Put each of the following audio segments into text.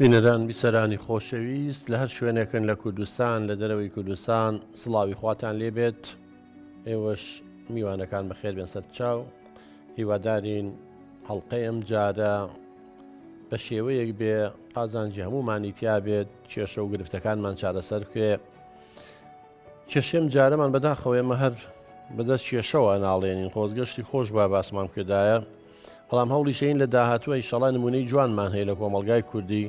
بینەران بیسەرانی خۆشەویست لە هەر شوێنێکن لە کوردستان لە دەرەوەی کوردستان سڵاوی خواتان لێبێت. ئێوەش میوانەکان بەخێر بێن سەر چاو. هیوادارین هەڵقەی ئەم جارە بە شێوەیەک بێ قازانجی هەمومانی تیا بێت، کێشە و گرفتەکانمان چارەسەر بکرێ. کێشەم جارەمان بەداخەوە ئێمە هەر بەدەست کێشەوە ناڵێنین، خۆزگەشتی خۆش با باسمان کردایە. بەڵام هەوڵی شەین لە داهاتووە ئینشەڵا نمونەی جوانمان هەیە لە کۆمەڵگای کوردی.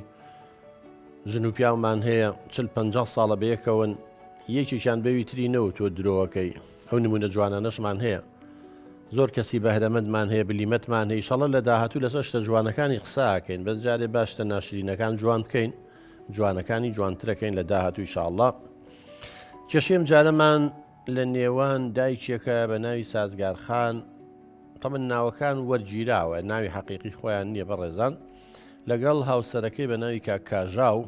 ژن و پیاومان هەیە 40-50 ساڵە بەیەکەون، یەکێکیان بەوی تری نەوتوە درۆوەکەی. ئەو نمونە جوانانەشمان هەیە، زۆر کەسی بەهرەمەندمان هەیە، بلیمەتمان هەیە. ئینشەڵا لە داهاتوو لەسەر شتە جوانەکانی قساکەین، بەس جارێ باشتە ناشرینەکان جوان بکەین، جوانەکانی جوانترەکەین لە داهاتوو ئینشەڵا. کێشەم جارەمان لە نێوان دایکێکە بە ناوی سازگارخان، تەمەن ناوەکان وەرگیراوە، ناوی حەقیقی خۆیان نییە بەڕێزان، لەگەڵ هاوسەرەکەی بە ناوی کاکاژاو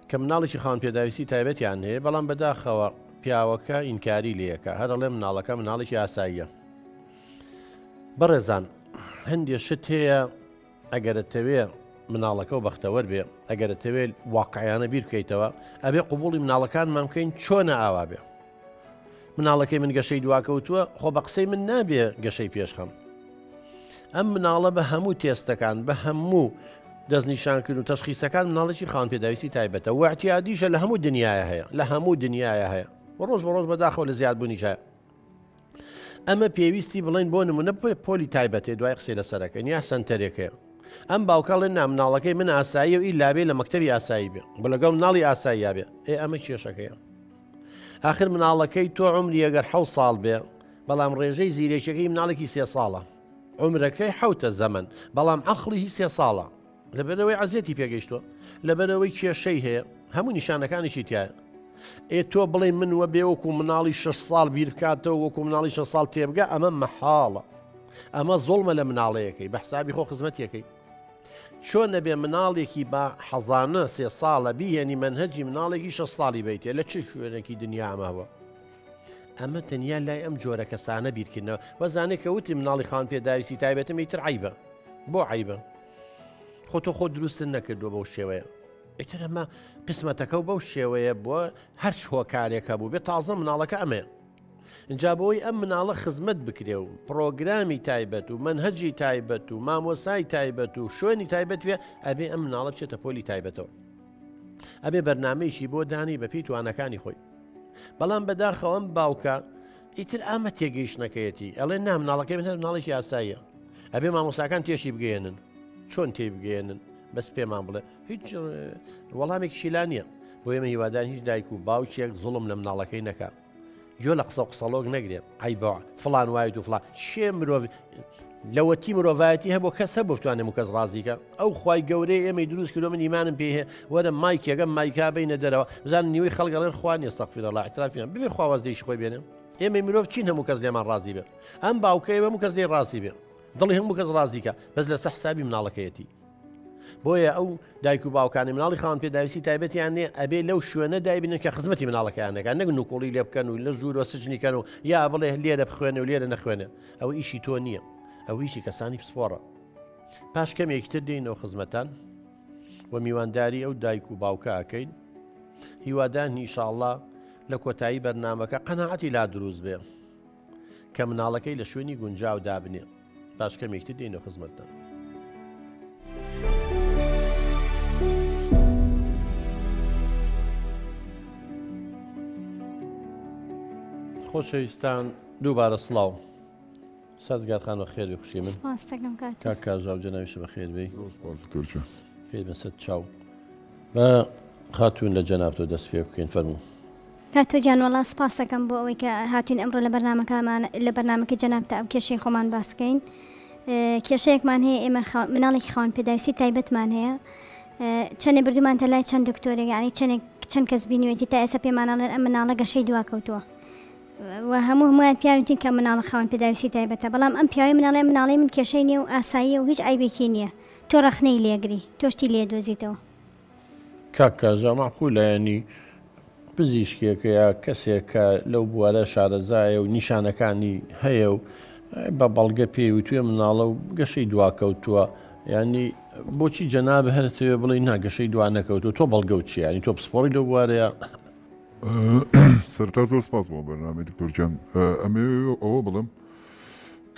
کە مناڵێکی خاوەن پێداویستی تایبەتیان هەیە، بەڵام بەداخەوە پیاوەکە ئینکاری لێیەکە، هەرەڵێ مناڵەکە مناڵێکی ئاساییە. بەڕێزان هەندێک شت هەیە ئەگەرەتەوێ مناڵەکە و بەختەوەر بێ، ئەگەرەتەوێت واقعیانە بیر بکەیتەوە، ئەبێ قوبوڵی مناڵەکانمان بکەین چۆنە ئاوا بێ. مناڵەکەی من گەشەی دواکەوتووە، خۆ بە قسەی من نابێ گەشەی پێشخەم. ئەم مناڵە بە هەموو تێستەکان، بە هەموو دەستنیشانکردن و تەشخیسەکان مناڵێکی خاوەن پێداویستی تایبەتە و احتیاجیشە لە هەموو دنیاە هەیە، لە هەموو دنیاە هەیە، ڕۆژ بە ڕۆژ بەداخەوە لە زیادبوونیشە. ئەمە پێویستی بڵین بۆ نمونە پۆلی تایبەتێ دوای قسەی لەسەرەکە یا سنتەرێکەیە. ئەم باوکەڵێن نا مناڵەکەی من ئاسایی و ئیلابێ لە مەکتەبی ئاسایی بێ، بە لەگەڵ مناڵی ئاساییە بێ. ئەمە کێشەکەیە. آخر مناڵەکەی تۆ عمری ئەگەر 7 ساڵ بێ، بەڵام ڕێژەی زیرێکەکەی مناڵێکی 3 ساڵە، عمرەکەی 7 زەمن، بەڵام عەقڵی 3 ساڵە، لەبەرەوەی عەزیەتی پێگەیشتووە، لەبەرەوەی کێشەی هەیە، هەموو نیشانەکانیشی تایە. تۆ بڵێ من وە بێ وەکو مناڵی 6 ساڵ بیر بکاتەوە، وەکو مناڵی 6 ساڵ تێبگە، ئەمە مەحاڵە، ئەمە زۆڵمە لە مناڵەیەکەی بە حسابی خۆ خزمەتیەکەی. چۆن نەبێ مناڵێکی بە حەزانە 3 ساڵە بیهێنی منهەجی مناڵێکی 6 ساڵی بیتێ لە چ شوێنێکی دنیا ئەماوە. ئەمە تەنیا لای ئەم جۆرە کەسانە بیرکردنەوە. وەزانێت کە وتی مناڵی خاوەن پێداویستی تایبەتم ئیتر عیبە. بۆ عیبە؟ خۆ تۆ خۆ دروستن نەکردووە بەو شێوەیە. ئیتر ئەمە قسمەتەکە و بەو شێوەیە بووە هەر هۆکارێکە بوو بێت تازە مناڵەکە ئەمێ. اینجا بۆی ئەم مناڵە خزمەت بکرێ و پرۆگرامی تایبەت و منهەجی تایبەت و مامۆسای تایبەت و شوێنی تایبەت بێ، ئەبێ ئەم مناڵە بچێتە پۆلی تایبەتەوە، ئەبێ بەرنامەیەکی بۆ دانی بە پێی توانەکانی خۆی. بەڵام بەداخەوە ئەم باوکە ئیتر ئامە تێگەیشتنەکەیەتی، ئەڵێ نا مناڵەکەی من هەر مناڵێکی ئاساییە، ئەبێ مامۆساکان تێشی بگەێنن. چۆن تێ بگەێنن؟ بەس پێمان بڵێ هیچ وەڵامێکیشی لا نییە. بۆ ئێمە هیوادار هیچ دایک و باوکێک زوڵم لە مناڵەکەی نەکات. یۆ لە قسە و قسەڵۆک نەگرێن، ئایبا فڵان وایت و فڵان شێ مرۆڤ لەوەتی مرۆڤایەتی هەبوو کەس هەبوو بتوانێت کەس ڕازیکە. ئەو خوای گەورەی ئێمەی دروست کردو، من ئیمانم پێ هەیە، وەرە مایکێگەم مایکا بینە دەرەوە بزان نیوەی خەڵگەڵێن خوان ئێستەغفیرەڵڵا ئیترافیان ببێ خواوەزدەیشی خۆی بێنێ. ئێمەی مرۆڤ چین هەموو کەس لێمان ڕازی بێ، ئەم باوکەی هەموو کەس لێ ڕازی بێ، دڵی هەموو کەس ڕازیکە، بەس لەسەر حسابی مناڵەکەیەتی. بۆیە ئەو دایک و باوکانی مناڵی خاوەن پێداویستی تایبەتیان نێ، ئەبێ لەو شوێنە دایبنن کە خزمەتی مناڵەکەیانەکە، نەک نوکۆڵی لێ بکەن و لە ژوور و سجنیکەن و یا بڵێ لێرە بخوێنێ و لێرە نەخوێنێ. ئەوە ئیشی تۆ نییە، ئەو ئیشی کەسانی پسپۆڕە. پاش کەمێکتر دێنەوە خزمەتان و میوانداری ئەو دایک و باوکە ئەکەین. هیوادان ئینشاءڵڵا لە کۆتایی بەرنامەکە قەناعەتی لا دروست بێ کە مناڵەکەی لە شوێنی گونجاو دابنێ. پاش کەمێکتر دێنەوە خزمەتان. خۆشەویستان دووبارە سڵاو. سازگارخان بە خێر بێ خوشی من. کاکاژاو جەناویشە بە خێر بێی. خێر بەسەر چاو. بە خاتوون لە جەنابتۆ دەست پێ بکەین فەرموو. کاتۆ گیان وەڵا سپاس دەکەم بۆ ئەوەی کە هاتوین ئەمڕۆ لە بەرنامەکە جەنابتە ئەو کێشەی خۆمان باسکەین. کێشەیەکمان هەیە، ئێمە مناڵێکی خاوەن پێداویستی تایبەتمان هەیە. چەندێ بردومانتە لای چەند دکتۆرێک، یعنی چەند کەس بینیوێتی تا ئێستا پێمانەڵێن ئەم مناڵە گەشەی دواکەوتووە و هەمویان پیاوتین کە مناڵە خاوەن پێداویستی تایبەتە، بەڵام ئەم پیاوی مناڵی من کێشەی نییە و ئاساییە و هیچ عیبێکی نییە. تۆ ڕەخنەی لێگری، تۆشتی لێ دۆزیتەوە. کاکاژا مەعقولە، ینی پزیشکێکە یا کەسێکە لەو بوارە شارەزایە و نیشانەکانی هەیە و بە بەڵگە پێی و توێ مناڵە و گەشەی دواکەوتووە، ینی بۆچی جەناب هەرتەوێ بڵێ ناگەشەی دوانەکەوت و تۆ بەڵگەوت چی ینی تۆ پسپۆڕی لەو بوارەیە سەرتا زۆر سپاس بۆ بەرنامەی دکتۆرجان ئەمێ ئەوە بڵم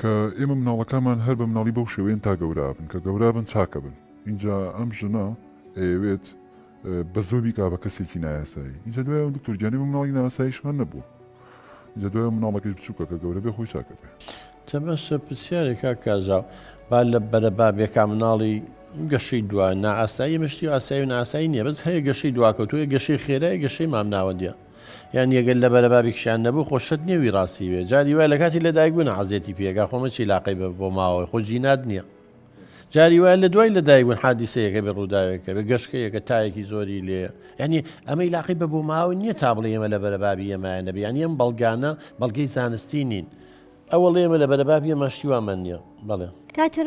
کە ئێمە مناڵەکانمان هەر بە مناڵی بەو شێوەیەن تا گەورابن کە گەورابن چاکە بن اینجا ئەم ژنە ئەوێت بە زۆبی کا بە کەسێکی نایاسایی اینجا دوای دکتۆرجانی بە مناڵی ناساییشمان نەبوو اینجا دوای مناڵەکەش بچووکە کە گەورە بێ خۆی چاکە بێ تەبەسە پرسیارێکا کاژاو با لە بەرەبابێکا مناڵی گەشەی دوای نائاسایی مشتی و ئاسایی و ناسایی نییە بەس هەیە گەشەی دواکەوتوە گەشەی خێرای گەشەی مام ناوەندیە یان یەگەل لە بەرەبابێکشیان نەبوو خۆشت نییەوی ڕاستی بێ جاری وای لە کاتی لەدایک بوون عەزیەتی پێگا خۆمە چی لاقی بۆ ماوەی خۆ جینات نییە جاری وای لە دوای لەدایک بوون حادیسەیەکە بێ ڕووداوێکە بێ گەشتەیەکە تایەکی زۆری لێ یعنی ئەمەی لاقی بە بۆ ماوە نییە تا بڵێ ئێمە لە بەرەبابی ئێمایە نەبێ یانی ئەم بەڵگانە بەڵگەی زانستی نین ئەوەڵ ئێمە لە بەرەبابی ئێمەشتیوامە نییە بەڵێ کاتر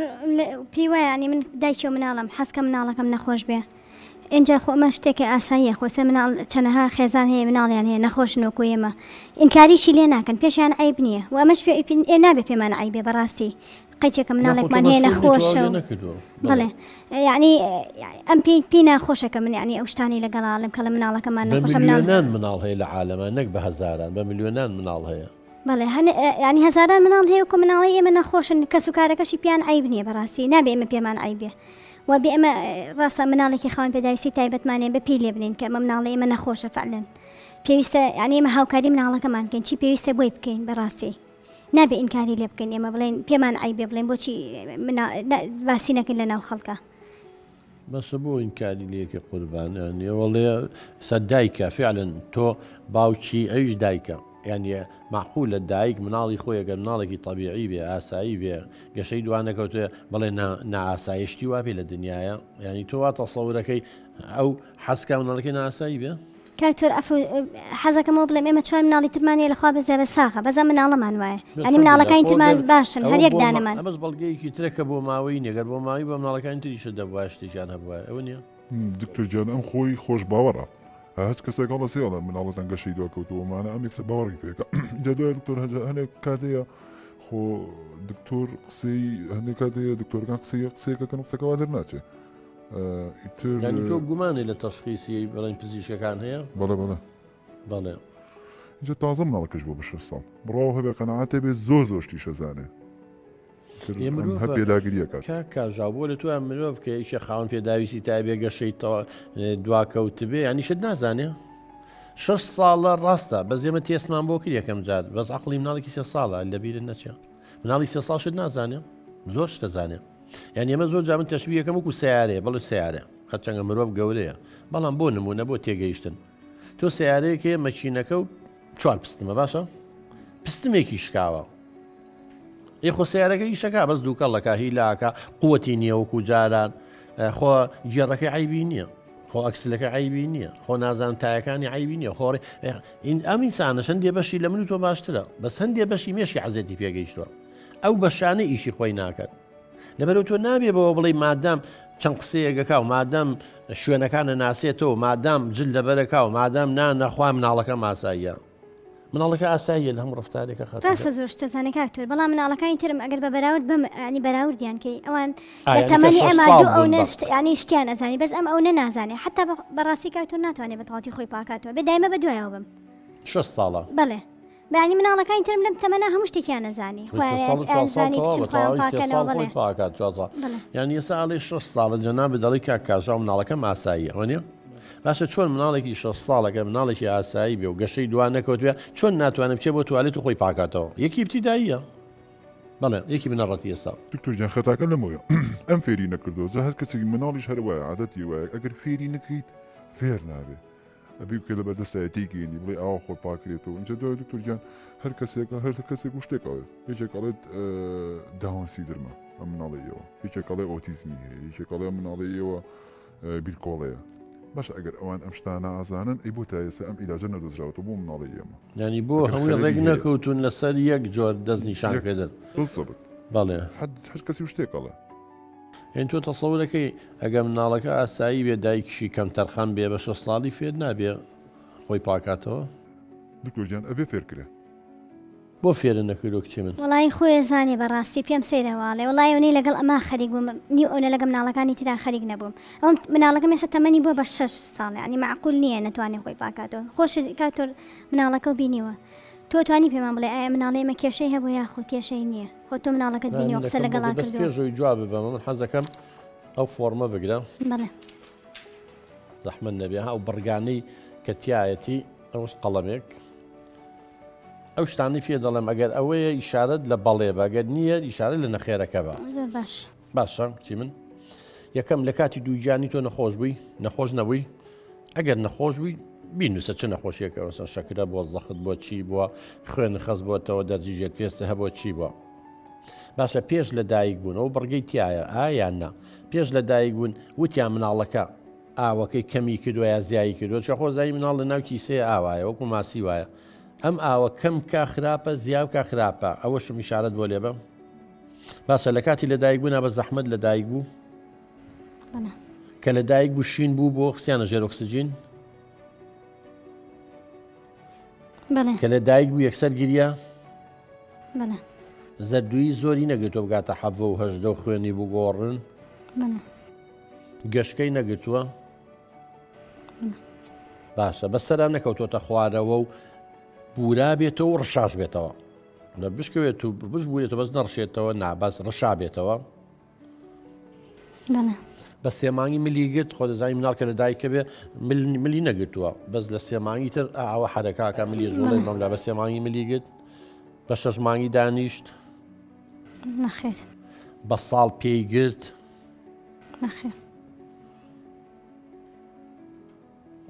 پێی وایە ینی من دایکی و مناڵم حەزکە مناڵەکەم نەخۆش بێ اینجا خۆمە شتێکی ئاساییە خۆسە مناڵ چەنەها خێزان هەیە مناڵیان هەیە نەخۆشن وەکو ئێمە ئینکاریشی لێ ناکەن پێشیان عیب نییە و ئەمەش نابێ پێمان عیبێ بەڕاستی قەیچێکە مناڵێکمان هەیە نەخۆشە بڵێ یعنی ئەم پێی ناخۆشەکە من ینی ئەو شتانی لەگەڵاڵم کە لە مناڵەکەمان نەخۆشە مناڵ هەیە لە عالەمە نەک بە هەزاران بە ملیۆنان مناڵ هەیە بەڵێ ینی هەزاران مناڵ هەیە وکو مناڵی ئێمە نەخۆشن کەس و کارەکەشی پیان عیب نییە بەڕاستی نابێ ئێمە پێمان عیبێ و بێ ئەمە ڕاستە مناڵێکی خاوەن پێداویستی تایبەتمانێ بە پێی لێ بنین کە ئەمە مناڵی ئێمە نەخۆشە فعلەن پێویستە ینی ئێمە هاوکاری مناڵەکەمان بکەین چی پێویستە بۆی بکەین بەڕاستی نابێ ئینکاری لێ بکەین ئێمە بڵێن پێمان عیبێ بڵێن بۆچی باسی نەکەین لە ناو خەڵکە بەسە بۆ ئینکاری لەیەکی قوربانیان وەڵێ سەدایکە فعلن تۆ باوکی ئەویش دایکە یعنی معقول لە دایک مناڵی خۆیەگە مناڵێکی طبیعی بێ ئاسایی بێ گەشەی دوانەکەوتێ بڵێ نائاسایشتی وا بێ لە دنیاە ینی تۆ وا تەسەورەکەی ئەو حەزکە مناڵەکەی نائاسایی بێ کاتۆر حەزەکەمەوە بڵێم ئێمە چوار مناڵی ترمانە لەخوا بەزێ بە ساغە بەزە مناڵەمان وایە ینی مناڵەکانی ترمان باشن هەر یەک دانەمان ئەمەش بەڵگەیەکی ترەکە بۆ ماوەی نێگەر بۆ ماوی بە مناڵەکانی تریشە دەبووە شتێکیان هەبووە ئەوە نییە دکتۆرجان ئەم خۆی خۆش باوەڕە هەست کەسێکڵ لە سێڵە مناڵەتەن گەشەی دواکەوتووەمانە ئەم یەکسە باوەڕی پێەکە جا دوای دکتۆر هەنێک کاتەیە خۆ دکتۆر قسەی هەندێک کاتەیە دکتۆرەکان قسەیەکەکەن قسەکەوا دەرناچێ تۆ گومانی لە تەشخیصی بەڵێن پزیشکەکان هەیە بەڵێ بەڵێ بەڵێ اینجا تازە مناڵەکەش بۆ بە 6 ساڵ بڕاو هەبێ قەنەعاتێ بێ زۆر شتی شەزانێ هەر پێداگریەکات کاژاو بۆ لە تو ئەم مرۆڤ کە ئیشە خاوەن پێداویستی تا بێ گەشەی دواکەوت بێ ینی شت نازانێ 6 ساڵە ڕاستە بەس ئێمە تێستمان بۆ کرد یەکەم جار بەس عەقڵی مناڵێکی 3 ساڵە لەبیرت نەچێ مناڵی 3 ساڵ شت نازانێ زۆر شتە زانێ یعنی ئێمە زۆر جامن تەشبیهەکەم وەکو سیارەیە بەڵێ سیارە هەرچەندە مرۆڤ گەورەیە بەڵام بۆ نمونە بۆ تێگەیشتن تۆ سیارەیەکێ مەکینەکە و 4 پستمە باشە پستمێکی شکاوە خۆ سیارەکە ئیشەکە بەس دووکەڵەکە هیلاکە قووەتی نییە وەکو جاران خۆ گێڕەکەی عیبی نییە خۆ ئەکسلەکە عیبی نییە خۆ نازان تایەکانی عیبی نییە خۆڕێ ئەم ئینسانە هەندێ بەشی لە من و تۆ باشترە بەس هەندێ بەشی مێشی عەزەتی پێگەیشتووە ئەو بەشانە ئیشی خۆی ناکات لەبەرەوە تۆ نابێ بەوە بڵێ مادام چەند قسەیەکەکە و مادام شوێنەکانە ناسێتەوە مادام جل لەبەرەکە و مادام نانەخوا مناڵەکە ماساییە مناڵەکە ئاساییە لە هەموو ڕفتارێکە خەت ڕاستە زۆر شتەزانێک کاکتۆر بەڵام مناڵەکانی ترم ئەگەر بە بەراورد ینی بەراوردیانکەی ئەوان لە تەمەنی ئەمە دوو ئەو ینی شتیان ئەزانی بەس ئەم ئەو نەنازانێ حتا بەڕاستی کاکتۆر ناتوانێت بەتەواتی خۆی پاکاتەوە بێ دایمە بەدوایەوە بم 6 ساڵە بەڵێ بەینی مناڵەکانی ترم لەم تەمەنە هەموو شتێکیان نەزانی خۆیانزانی بچم خۆیان پاکەنەوە بڵێ یعنی ئێستا ئەڵێ 6 ساڵە جەناب دەڵی کاژاو مناڵەکە ماساییە ئەوە نییە باشە چۆن مناڵێکی 6 ساڵەکە مناڵێکی ئاسایی بێ و گەشەی دوان نەکەوتوێ چۆن ناتوانێت بچێ بۆ توالێت و خۆی پاکاتەوە یەکی ابتیداییە بەڵێ یەکی بنەڕەتی ئێستا دکتۆرجان خەتاکە لەمەوەیە ئەم فێری نەکردو جا هەر کەسێکی مناڵیش هەر وایە عادەتی وایە ئەگەر فێری نەکەیت فێر نابێ ئەبی بکە لە بەردەستایەتێکگەینی بڵێ ئاوا خۆ پاکرێتەوە اینجا دوای دکتۆرجان هەر کەسێکە هەر کەسێک و شتێکەوە هیچێک ئەڵێت داوان سیدرمە ئەم مناڵەیەوە هیچێک ئەڵێ ئۆتیزمی هەیە هیچێک ئەڵێ مناڵەیەوە بیرکۆڵەیە باش ئەگەر ئەوان ئەم شتانە ئازانن ئەی بۆ تا ئێستا ئەم ئیلاجە نەدۆزراوەوە بۆ مناڵی ئێمە ینی بۆ هەمووی ڕێک نەکەوتون لەسەر یەک جۆر دەست نیشانکردن بەڵێ هەر کەسی شتێکەڵێ هێن تۆ تەسەورەکەی ئەگەر مناڵەکە ئاسایی بێ دایکیشی کەم تەرخان بێ بە 6 ساڵی فێر نابێ خۆی پاکاتەوە دکتۆرجان ئەبێ فێرکرێ بۆ فێرە نەکردۆ کچی من وڵی خۆی زانێ بەڕاستی پێم سەیرەواڵێ وڵایەوەی لەگەڵ ئەما خەریک بووم نی ئەوە لەگە مناڵەکانی تررا خەریک نەبووم ئەوم مناڵەکەم ێستا تەمەنی بۆ بە 6 ساڵ ینی معقول نییە نتوانێت خۆی پاکاتەوە خۆش کاتۆر مناڵەکە و بینیوە تۆ توانی پێمان بڵێ ئایا مناڵێمە کێشەی هەبوو یاخۆ کێشەی نییە خۆ تۆ مناڵەکەت بینی قسە لەگەڵا بەس پێشەوەی جواب ببەمە من حەزەکەم ئەو فۆرمە بگرە بڵێ زەحمەت نەبێ ئەو بڕگانەی کە تایەتی ئەوش قەڵەمێک ئەو شتانی پێ دەڵێم ئەگەر ئەوەیە ئیشارەت لە بەڵێ بەگەر نییە ئیشارە لە نەخێرەکە بە زۆر باش باشە چی من یەکەم لە کاتی دووجانی تۆ نەخۆش بووی نەخۆش نەبووی ئەگەر نەخۆش بووی بینوسە چه نەخۆشیەکەەوە شەکرە بۆ زەخت بۆ چی بووە خوێن خەز بۆتەوە دەرجیژێت پێستە هەبۆ چی بووە باشە پێش لە دایک بوون ئەو بڕگەی تایە ئایان نا پێش لە دایک بوون وتیان مناڵەکە ئاوەکەی کەمی کردووە یا زیایی کردو چە خۆزایی مناڵ لە ناو کیسێ ئاوایە وەکو ماسی وایە ئەم ئاوە کەم کا خراپە زیاو کا خراپە ئەوەشم میشارەت بۆ لێبە باشە لە کاتی لە دایک بوون بە زەحمەت لە دایک بوو کە لە دایک بوو شین بوو بۆ خسیانە ژێر ئۆکسجین کە لە دایک بوو یەکسەر گریە زەردووی زۆری نەگرتووە بگاتە حەڤە و هەژدە و خوێنی بوو گۆڕن گەشتکەی نەگرتووە باشە بەسەرا نەکەوتۆتە خوارەوە و بورا بێتەوە و ڕشاش بێتەوە لە بشکەوێت و بش بورێتەوە بەس نەڕشێتەوە ناباس ڕشا بێتەوە بە سێمانگی ملیگرت خۆ دەزانی مناڵکە لە دایکە بێ ملی نەگرتووە بەس لە سێمانگی تر ئاوە حرەکاکە ملی زۆڵی مەملا بە سێمانگی ملیگرت بە 6 مانگی دانیشت نەخێر بە ساڵ پێی گرت نەخێر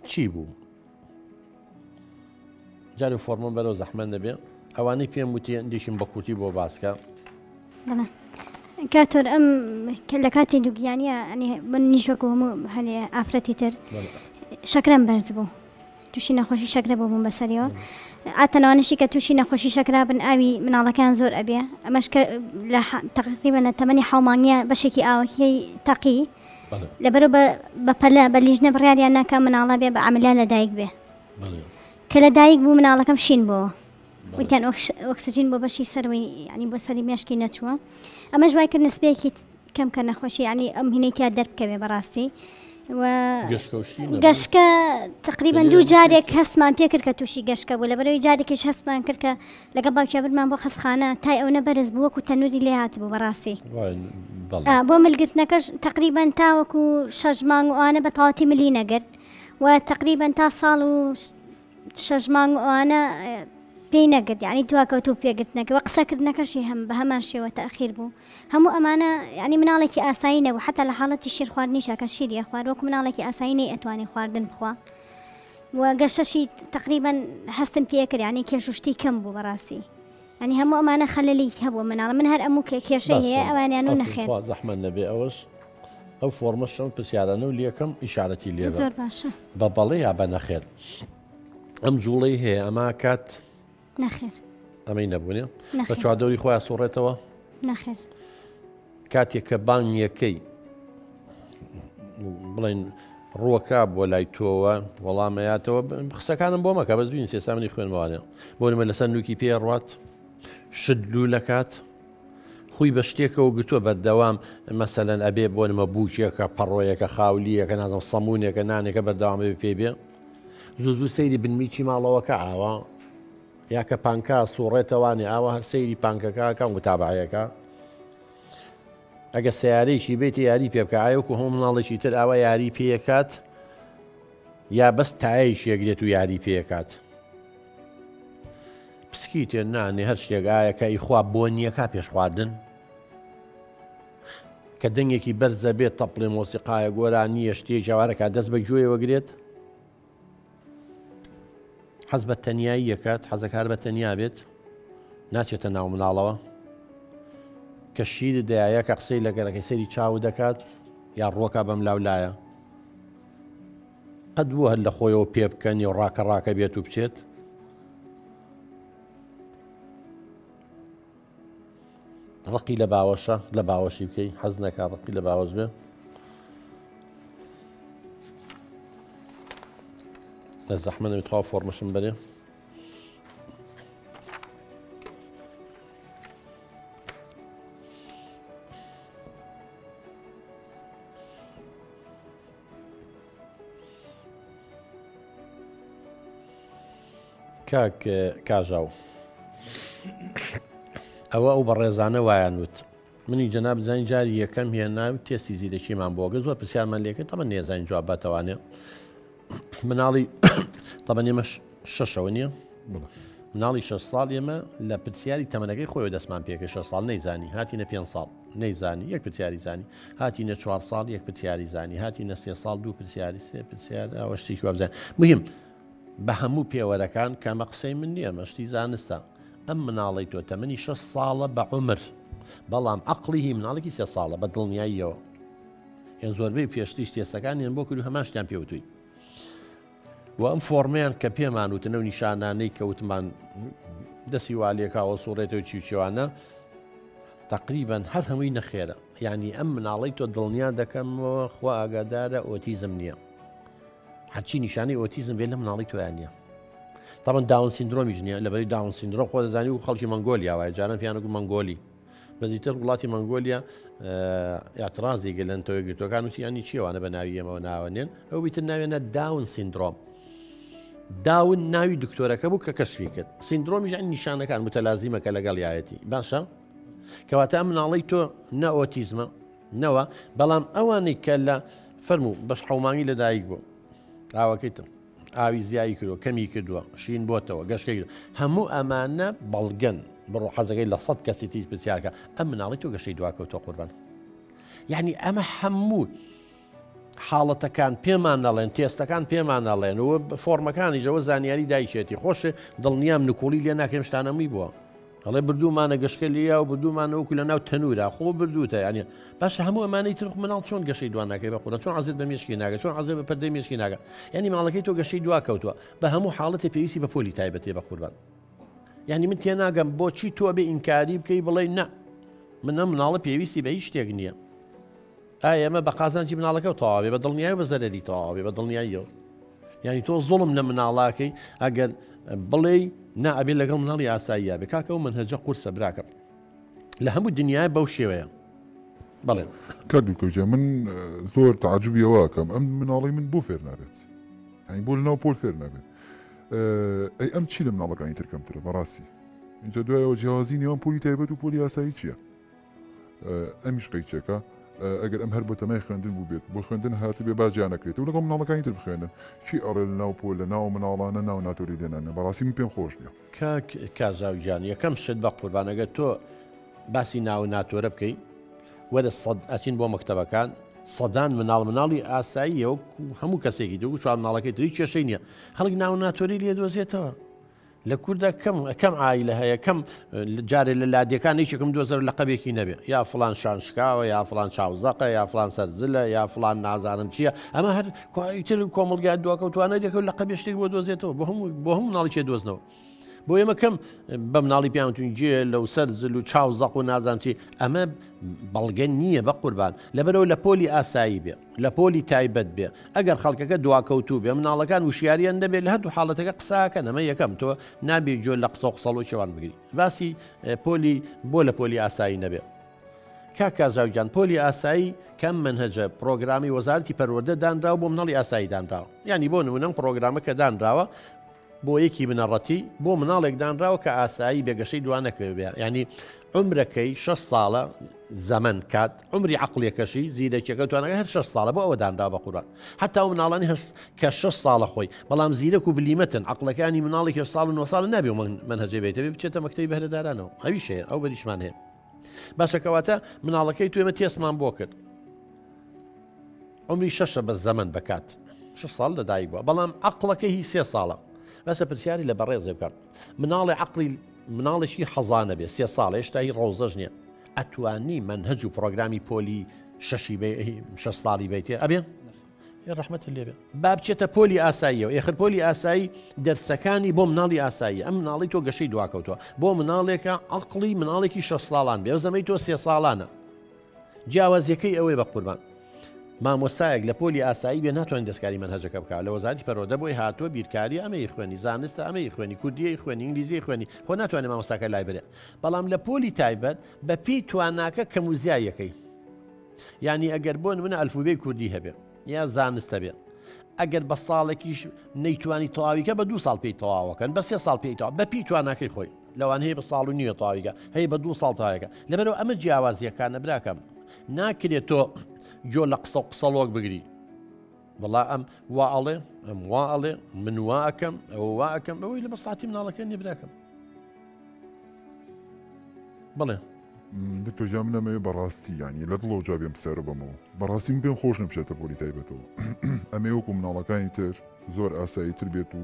چی بوو جارێ فۆرمۆن بەرەو زەحمەت نەبێ ئەوانەی پێم وتی ئەندێکم بە کورتی بۆ باسکە کاتۆر ئەم لە کاتی دووگیانە ئەنی من نیشۆکە هەموو هەلێ ئافرەتی تر شەکرم بەرز بوو تووشی نەخۆشی شەکرە بۆ بووم بەسەریەوە ئاتەنەوانشی کە تووشی نەخۆشی شەکرا بن ئاوی مناڵەکان زۆر ئەبێ ئەمەش کە تقریبا لە تەمەنی حاڵمانیە بەشێکی ئاوەکەی تەقی لەبەرەوە بەپەلە بە لیژنە بڕیاریان ناکە مناڵە بێ بە عەمەلیان لە دایک بێ کە لە دایک بوو مناڵەکەم شین بووە وتیان ئۆکسجین بۆ بەشی سەروی ینی بۆ سەری مێشکی نەچووە ئەمە ژوای کرد نسبەیەکی کەم کە نەخۆشی ینی ئەم هینەیتیا دەربکەوێ بەڕاستی گەشتکە تقریبا 2 جارێک هەستمان پێ کرد کە تووشی گەشتکە بوو لەبەرەوەی جارێکیش هەستمان کرد کە لەگە باوکیا برمان بۆ خەسخانە تای ئەوە بەرز بوو وەکو تەنووری لێ هات بوو بەڕاستی بۆ ملگرتنەکەش تقریبا تاوەکو 6 مانگ و ئەوانە بە تەواتی ملی نەگرت و تقریبا تا ساڵ و 6 مانگ و ئەوانە پێی نەگرت ینی دواکەوتوو پێگرتنەکەەوە قسەکردنەکەشی هەم بە هەمان شێوە تەخیر بوو هەموو ئەمانە ینی مناڵێکی ئاسایی نەبوو حتا لە حاڵەتی شیر خواردنیشە کە شیریە خوارد وەکو مناڵێکی ئاسایی نەی ئەتوانی خواردن بخوا و گەشتەشی تقریبا هەستم پێ کرد ینی کێشوشتی کەم بوو بەڕاستی ینی هەموو ئەمانە خەلەلی هەبوو مناڵ من هەر ئەموو کێشەی هەیە ئەوانیان و نەخێر زەحمەت نەبێ ئەوەش ئەو فۆرمەشم پرسیارانە و لێکم ئیشارەتی لێ زۆر باشە بە بەڵێ یا بە نەخێر ئەم جوڵەی هەیە ئەما کات نەخێر ئەمەی نەبوونێ بە چواردەوری خۆیان سوڕێتەوە نەخێر کاتێک کە بانگیەکەی بڵێن ڕووەکە بۆ لای تۆوە وەڵامەیاتەوە قسەکانم بۆ مەکە بەس بین سێسامنی خوێنمەوانێ بۆنمە لەسەر نوکی پێ ڕات شدلو لە کات خۆی بە شتێکەوە گوتووە بەردەوام مەسەلەن ئەبێ بۆنمە بووکێکە پەڕۆیەکە خاولیەکە نازم سەمونێکە نانێکە بەردەوام پێ بێ زوو سەیری بنمیکی ماڵەوەکە ئاوا یاکە پانکە سوڕێتەوانی ئاوا هەر سەیری پانکەکە وتابعەکە ئەگە سیارەیەکی بێتی یاری پێ بکە ئایوکو هەموو مناڵێکی تر ئاوا یاری پێکات یا بەس تایش یەکرێت و یاری پێکات پسکی تێ نانێ هەر شتێکایەکە ئیخوا بۆ نییەکە پێش خواردن کە دەنگێکی بەرزە بێت تەپڵێ مۆسیقایە گۆرانیە شتێک جاوارەکە دەست بە گوێیەوە گرێت حەز بە تەنیایی یەکات حەزەکار بە تەنیا بێت ناچێتە ناو مناڵەوە کە شیر دایە کە قسەی لەگەرەکەی سەری چاو دەکات یا ڕۆکە بەم لاولایە قەت بوو هەر لە خۆیەوە پێ بکەنی و ڕاکە بێت و بچێت ڕقی لە باوەشە لە باوەشی بکەی حەز نەکات ڕقی لە باوەش بێ لە زەحمە نەوێت خوا فۆرمەشم بەرێ کاک کاژاو ئەوە ئەو بە ڕێزانە وایانوت منی جەناب زانین جاری یەکەم هێنا و تێستی زیرەکیمان بۆگە زۆر پرسیارمان لێکرد تەمە نێزانین جواب باتەوانێ مناڵی تەمەن ئێمە شەشەوە نییە مناڵی 6 ساڵ ئێمە لە پرسیاری تەمەنەکەی خۆی دەستمان پێکە 6 ساڵ نەیزانی هاتیینە 5 ساڵ نەیزانی یەک پرسیاری زانی هاتیینە 4 ساڵ یەک پرسیاری زانی هاتیینە 3 ساڵ دوو پرسیاری سێ پرسیار ئەوە شتێکی وابزان مهم بە هەموو پێوەرەکان کەمە قسەی من نییە مەشتی زانستە ئەم مناڵی تۆ تەمەنی 6 ساڵە بە عمر بەڵام عەقڵی مناڵێکی 3 ساڵە بە دڵنیاییەوە هێن زۆربەی پێشتیش تێستەکان هێن بۆ کرد و هەمان شتیان پێوتووی و ئەم فۆرمیان کە پێمان وتنە و نیشانانەی کەوتمان دەستی والێکاوە سوڕێتەوە چیوچێوانە تقریبان هەر هەمووی نەخێرە یعنی ئەم مناڵی تۆ دڵنیا دەکەمەوە خوا ئاگادارە ئۆتیزم نییە هەرچی نیشانەی ئۆتیزم بێت لە مناڵی تۆیان نییە تاڵن داون سیندرۆمیش نییە لەبەری داون سیندرۆم خۆ دەزانی و خەڵکی مەنگۆلیا وایە جاران پیانەگو مەنگۆلی بەزیتر وڵاتی مەنگۆلیا ئاعترازی گەلەن تۆی گرتوەکان وتی ینی چیوانە بە ناوی ئێمەوە ناوەنێن ئەو بیتر ناوێنە داون سیندرۆم داون ناوی دکتۆرەکە بوو کە کەشفی کرد سیندرۆمیش ئەین نیشانەکان متەلازیمەکە لەگەڵ یایەتی باشە کەواتە ئەم مناڵی تۆ نە ئۆتیزمە نەوە بەڵام ئەوانەی کە لە فەرموو بەش حومانی لەدایک بوو ئاوەکەیتم ئاوی زیایی کردووە کەمی کردووە شین بۆتەوە گەشتکە هەموو ئەمانە بەڵگەن بڕۆ حەزەکەی لە 100 کەسی تیش پرسیارکە ئەم مناڵی تۆ گەشەی دواکەوتۆ قوربان یعنی ئەمە هەموو حاڵەتەکان پێمان نەڵێن تێستەکان پێمان نەڵێن و فۆرمەکانی ژەوە زانیاری دایکێتی خۆشە دڵنیام نکوڵی لێ ناکەم شتانەمی بووە ئەڵێ بردوومانە گەشتکە لیا و بردوومانە وەکو لە ناو تەنورە خۆ بردووتە ینی باشە هەموو ئەمانەی تر مناڵ چۆن گەشەی دوان ناکەی بە قورآن چۆن عەزت بە مێشکی ناگە چۆن عەزت بە پەردەی مێشکی ناگە یعنی ماڵەکەی تۆ گەشەی دوا کەوتووە بە هەموو حاڵەتی پێویستی بە پۆلی تایبەتێ بە قوربان یعنی من تێناگەم بۆچی تۆ بێ ئینکاری بکەی بڵێ نە من ئەم مناڵە پێویستی بە هیچ شتێک نییە ئایا ئەمە بە قازانجی مناڵەکە و تەواوێ بە دڵنیایی بە زەرەری تەواوێ بە دڵنیاییەوە یعنی تۆ زوڵم لە مناڵاکەی ئەگەر بڵێ نا ئەبێ لەگەڵ مناڵی ئاساییە بێ کاکە و منهەجە قورسە براکەم لە هەموو دنیای بەو شێوەیە بەڵێ کاک دکتۆر من زۆر تعجبیەوەکەم ئەم مناڵی من بۆ فێر نابێت ینی بۆ لەناو پۆل فێر نابێت ئەی ئەم چی لە مناڵەکانی ترکەمترە بەڕاستی اینجا دوایەوە جیاوازی نێوان پۆلی تایبەت و پۆلی ئاسایی چییە ئەمیش قەیچێکە ئەگەر ئەم هەر بۆ تەمای خوێندن بوو بێت بۆ خوێندن هاتی بێ باجیانەکرێت و لەگەڵ مناڵەکانی تر بخوێنن چی ئەڕێ لە ناو پۆل لە ناو مناڵانە ناو ناتۆری دێنانە بەڕاستی من پێم خۆش نیە کازاوجان یەکەم شت بە قوربانەگە تۆ باسی ناو ناتۆرە بکەی وەرە ئەچین بۆ مەکتەبەکان سەدان مناڵی ئاساییەوە هەموو کەسێکی دو چوار مناڵەکەی تری کێشەی نییە خەڵک ناو ناتۆری لێ دۆزێتەوە لە کووردا کەم ئایلە هەیە کەم جارێ لە لادیەکان هیچێکم دۆزەر لە قەبێکی نەبێ یا فلان شانشکاوە یا فلان چاوزەقە یا فلان سەرزلە یا فلان نازانم چییە ئەمە هەر تر کۆمەڵگای دواکەوتوانە دەکەوت لە قەبێ شتێک بۆ دۆزێتەوە بۆ هەموو مناڵی چێ دۆزنەوە بۆ ئێمە کەم بە مناڵی پیاوتون جێ لەو سەرزل و چاوزەق و نازانچی ئەمە بەڵگە نییە بە قوربان لەبەرەوە لە پۆلی ئاسایی بێ لە پۆلی تایبەت بێ ئەگەر خەڵکەکە دواکەوتوو بێ مناڵەکان وشیاریان دەبێت لە هەردوو حاڵەتەکە قساکە نەمە یەکەم تۆ نابێ جۆ لە قسە و قسەڵ و شێوان بگری باسی پۆلی بۆ لە پۆلی ئاسایی نەبێ کاکازاوجان پۆلی ئاسایی کەم منهەجە پرۆگرامی وەزارەتی پەروەردە دانراوە بۆ مناڵی ئاسایی دانراوە ینی بۆ نمونە پرۆگرامەکە دانراوە بۆ یەکی بنەڕەتی بۆ مناڵێک دانراوە کە ئاسایی بێگەشەی دوانەکەوێ بێ ینی عمرەکەی 6 ساڵە زەمن کات عمری عقلێکەشی زیرەکیەکە توانەکە هەر 6 ساڵە بۆ ئەوە دانراوە بە قورآن حتا ئەو مناڵانی کە 6 ساڵە خۆی بەڵام زیرەک و بلیمەتن عقلەکانی مناڵی 6 ساڵ و 9 ساڵ نابێ منهەجە بێتەوێ بچێتە مەکتەبی بەهرەدارانەوە هەویشەیە ئەو بەریشمان هەیە باشە کەواتە مناڵەکەی تو ئێمە تێسمان بۆ کرد عمری 6 بە زەمن بکات 6 ساڵ لەدایک بووە بەڵام عقلەکەی هی 3 ساڵە بەسە پرسیاری لە بەڕێزێ بکات مناڵی عقلی مناڵێکی حەزانە بێ 3 ساڵ هێشتا هی ڕەوزەش نییە ئەتوانی منهەج و پرۆگرامی پۆلی 6 ساڵی بیتێ ئەبێ ڕەحمەت لێبێ با بچێتە پۆلی ئاساییەوە ئێخر پۆلی ئاسایی دەرسەکانی بۆ مناڵی ئاسایی ئەم مناڵی تۆ گەشەی دواکەوتووە بۆ مناڵێکە عقلی مناڵێکی 6 ساڵان بێ زەمەی تۆ 3 ساڵانە جیاوازیەکەی ئەوەی بە قوربان مامۆسایەک لە پۆلی ئاسایی بێ ناتوانین دەستکاری منهەجەکە بکات لە وەزارەتی پەروەردە بۆی هاتووە بیرکاری ئەمەی خوێنی زانستە ئەمەی خوێنی کوردیەی خوێنی ئینگلیزی خوێنی خۆ ناتوانێت مامۆساکە لای برێ بەڵام لە پۆلی تایبەت بە پێی تواناکە کەم و زیایەکەی یعنی ئەگەر بۆ نمونە ئەلفوبێی کوردی هەبێ یا زانستە بێ ئەگەر بە ساڵێکیش نەیتوانی تەواویکە بە 2 ساڵ پێی تەواوەکەن بە 3 ساڵ پێی تەواو بە پێی تواناکەی خۆی لەوان هەیە بە ساڵ و نیوە تەواویکە هەیە بە 2 ساڵ تەواویکە لەبەرەوە ئەمە جیاوازیەکانە براکەم ناکرێت تۆ جۆ لە قسە و قسەڵۆک بگری بەڵا ئەم وا ئەڵێ ئەم وا ئەڵێ من وا ئەەکەم ئەوە وا ئەەکەم ئەوەی لە مەسڵاتی مناڵەکە نیە براکەم بڵێ دکتۆر جا من ئەمەوێ بەڕاستی یانی لە دڵەوە جا بێم بسەرە بەمەوە بەڕاستی من پێم خۆش نەبچێتە پۆلی تایبەتەوە ئەمێ وەکو مناڵەکانی تر زۆر ئاساییتر بێت و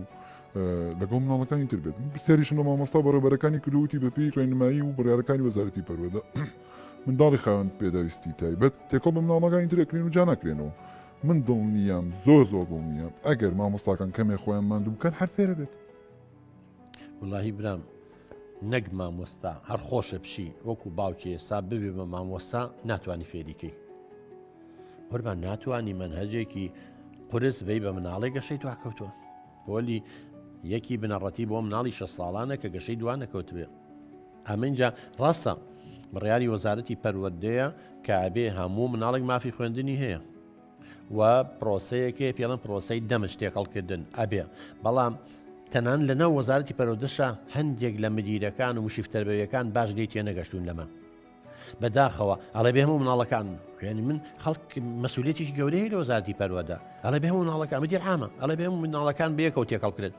لەگەڵ مناڵەکانی تر بێت سێریشم لە مامۆستا بەڕێبەرەکانی کردوتی بە پێی ڕێنمایی و بڕیارەکانی وەزارەتی پەروەردە منداڵی خاوەن پێداویستی تایبەت تێکۆڵ بە مناڵەکانی تر ئەکرێن و جا ناکرێنەوە من دڵنیام زۆر دڵنیام ئەگەر مامۆستاکان کەمێ خۆیان ماندوو بکەن هەر فێرە بێت وڵاهی برام نەک مامۆستا هەر خۆشە پشی وەکو باوکی ئێستا ببێ بە مامۆستا ناتوانانی فێریکەی قوربان ناتوانانی منهەجێکی قورس بەی بە مناڵی گەشەی دواکەوتووە پۆلی یەکی بنەڕەتی بۆ مناڵی 6 ساڵانە کە گەشەی دوان نەکەوت بێ ئەمەجا ڕاستە بڕیاری وەزارەتی پەروەردەیە کە ئەبێ هەموو مناڵێک مافی خوێندنی هەیە و پرۆسەیەکێ پێڵم پرۆسەی دەمش تێکەڵکردن ئەبێ بەڵام تەنان لەناو وەزارەتی پەروەردەشە هەندێک لە مدیرەکان و مشیفتەربەویەکان باش دێت تێ نەگەشتون لەمە بەداخەوە ئەڵێ بێ هەموو مناڵەکان ینی من خەڵک مەسئولێتیش گەورەیە لە وەزارەتی پەروەردە ئەڵێ بێ هەموو مناڵەکان مدیر عامە ئەڵێ بێ هەموو مناڵەکان بەیەکەوە تێکەڵکرێت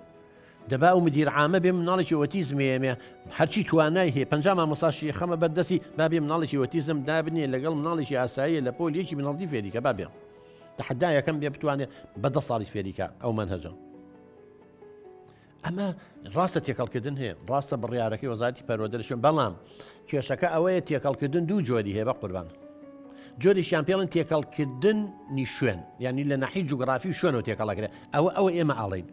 دەبا و مدیر عامە بێ مناڵێکی ئۆتیزمێمێ هەرچی توانای هەیە 50 مامۆستاشی خەمە بەردەسی با بێ مناڵێکی ئۆتیزم دابنێ لەگەڵ مناڵێکی ئاساییە لە پۆلیەکی مناڵی فێریکە با بێ تحدا یەکەم بێ بتوانێت بە 10 ساڵی فێریکە ئەو منهەجە ئەمە ڕاستە تێکەڵکردن هەیە ڕاستە بڕیارەکەی وەزارەتی پەروەردەشن بەڵام کێشەکە ئەوەیە تێکەڵکردن دوو جۆری هەیە بە قوربان جۆریشیان پێڵن تێکەڵکردنی شوێن ینی لە ناحی جوگرافی شوێنەوە تێکەڵەکرێت ئەوە ئێمە ئاڵین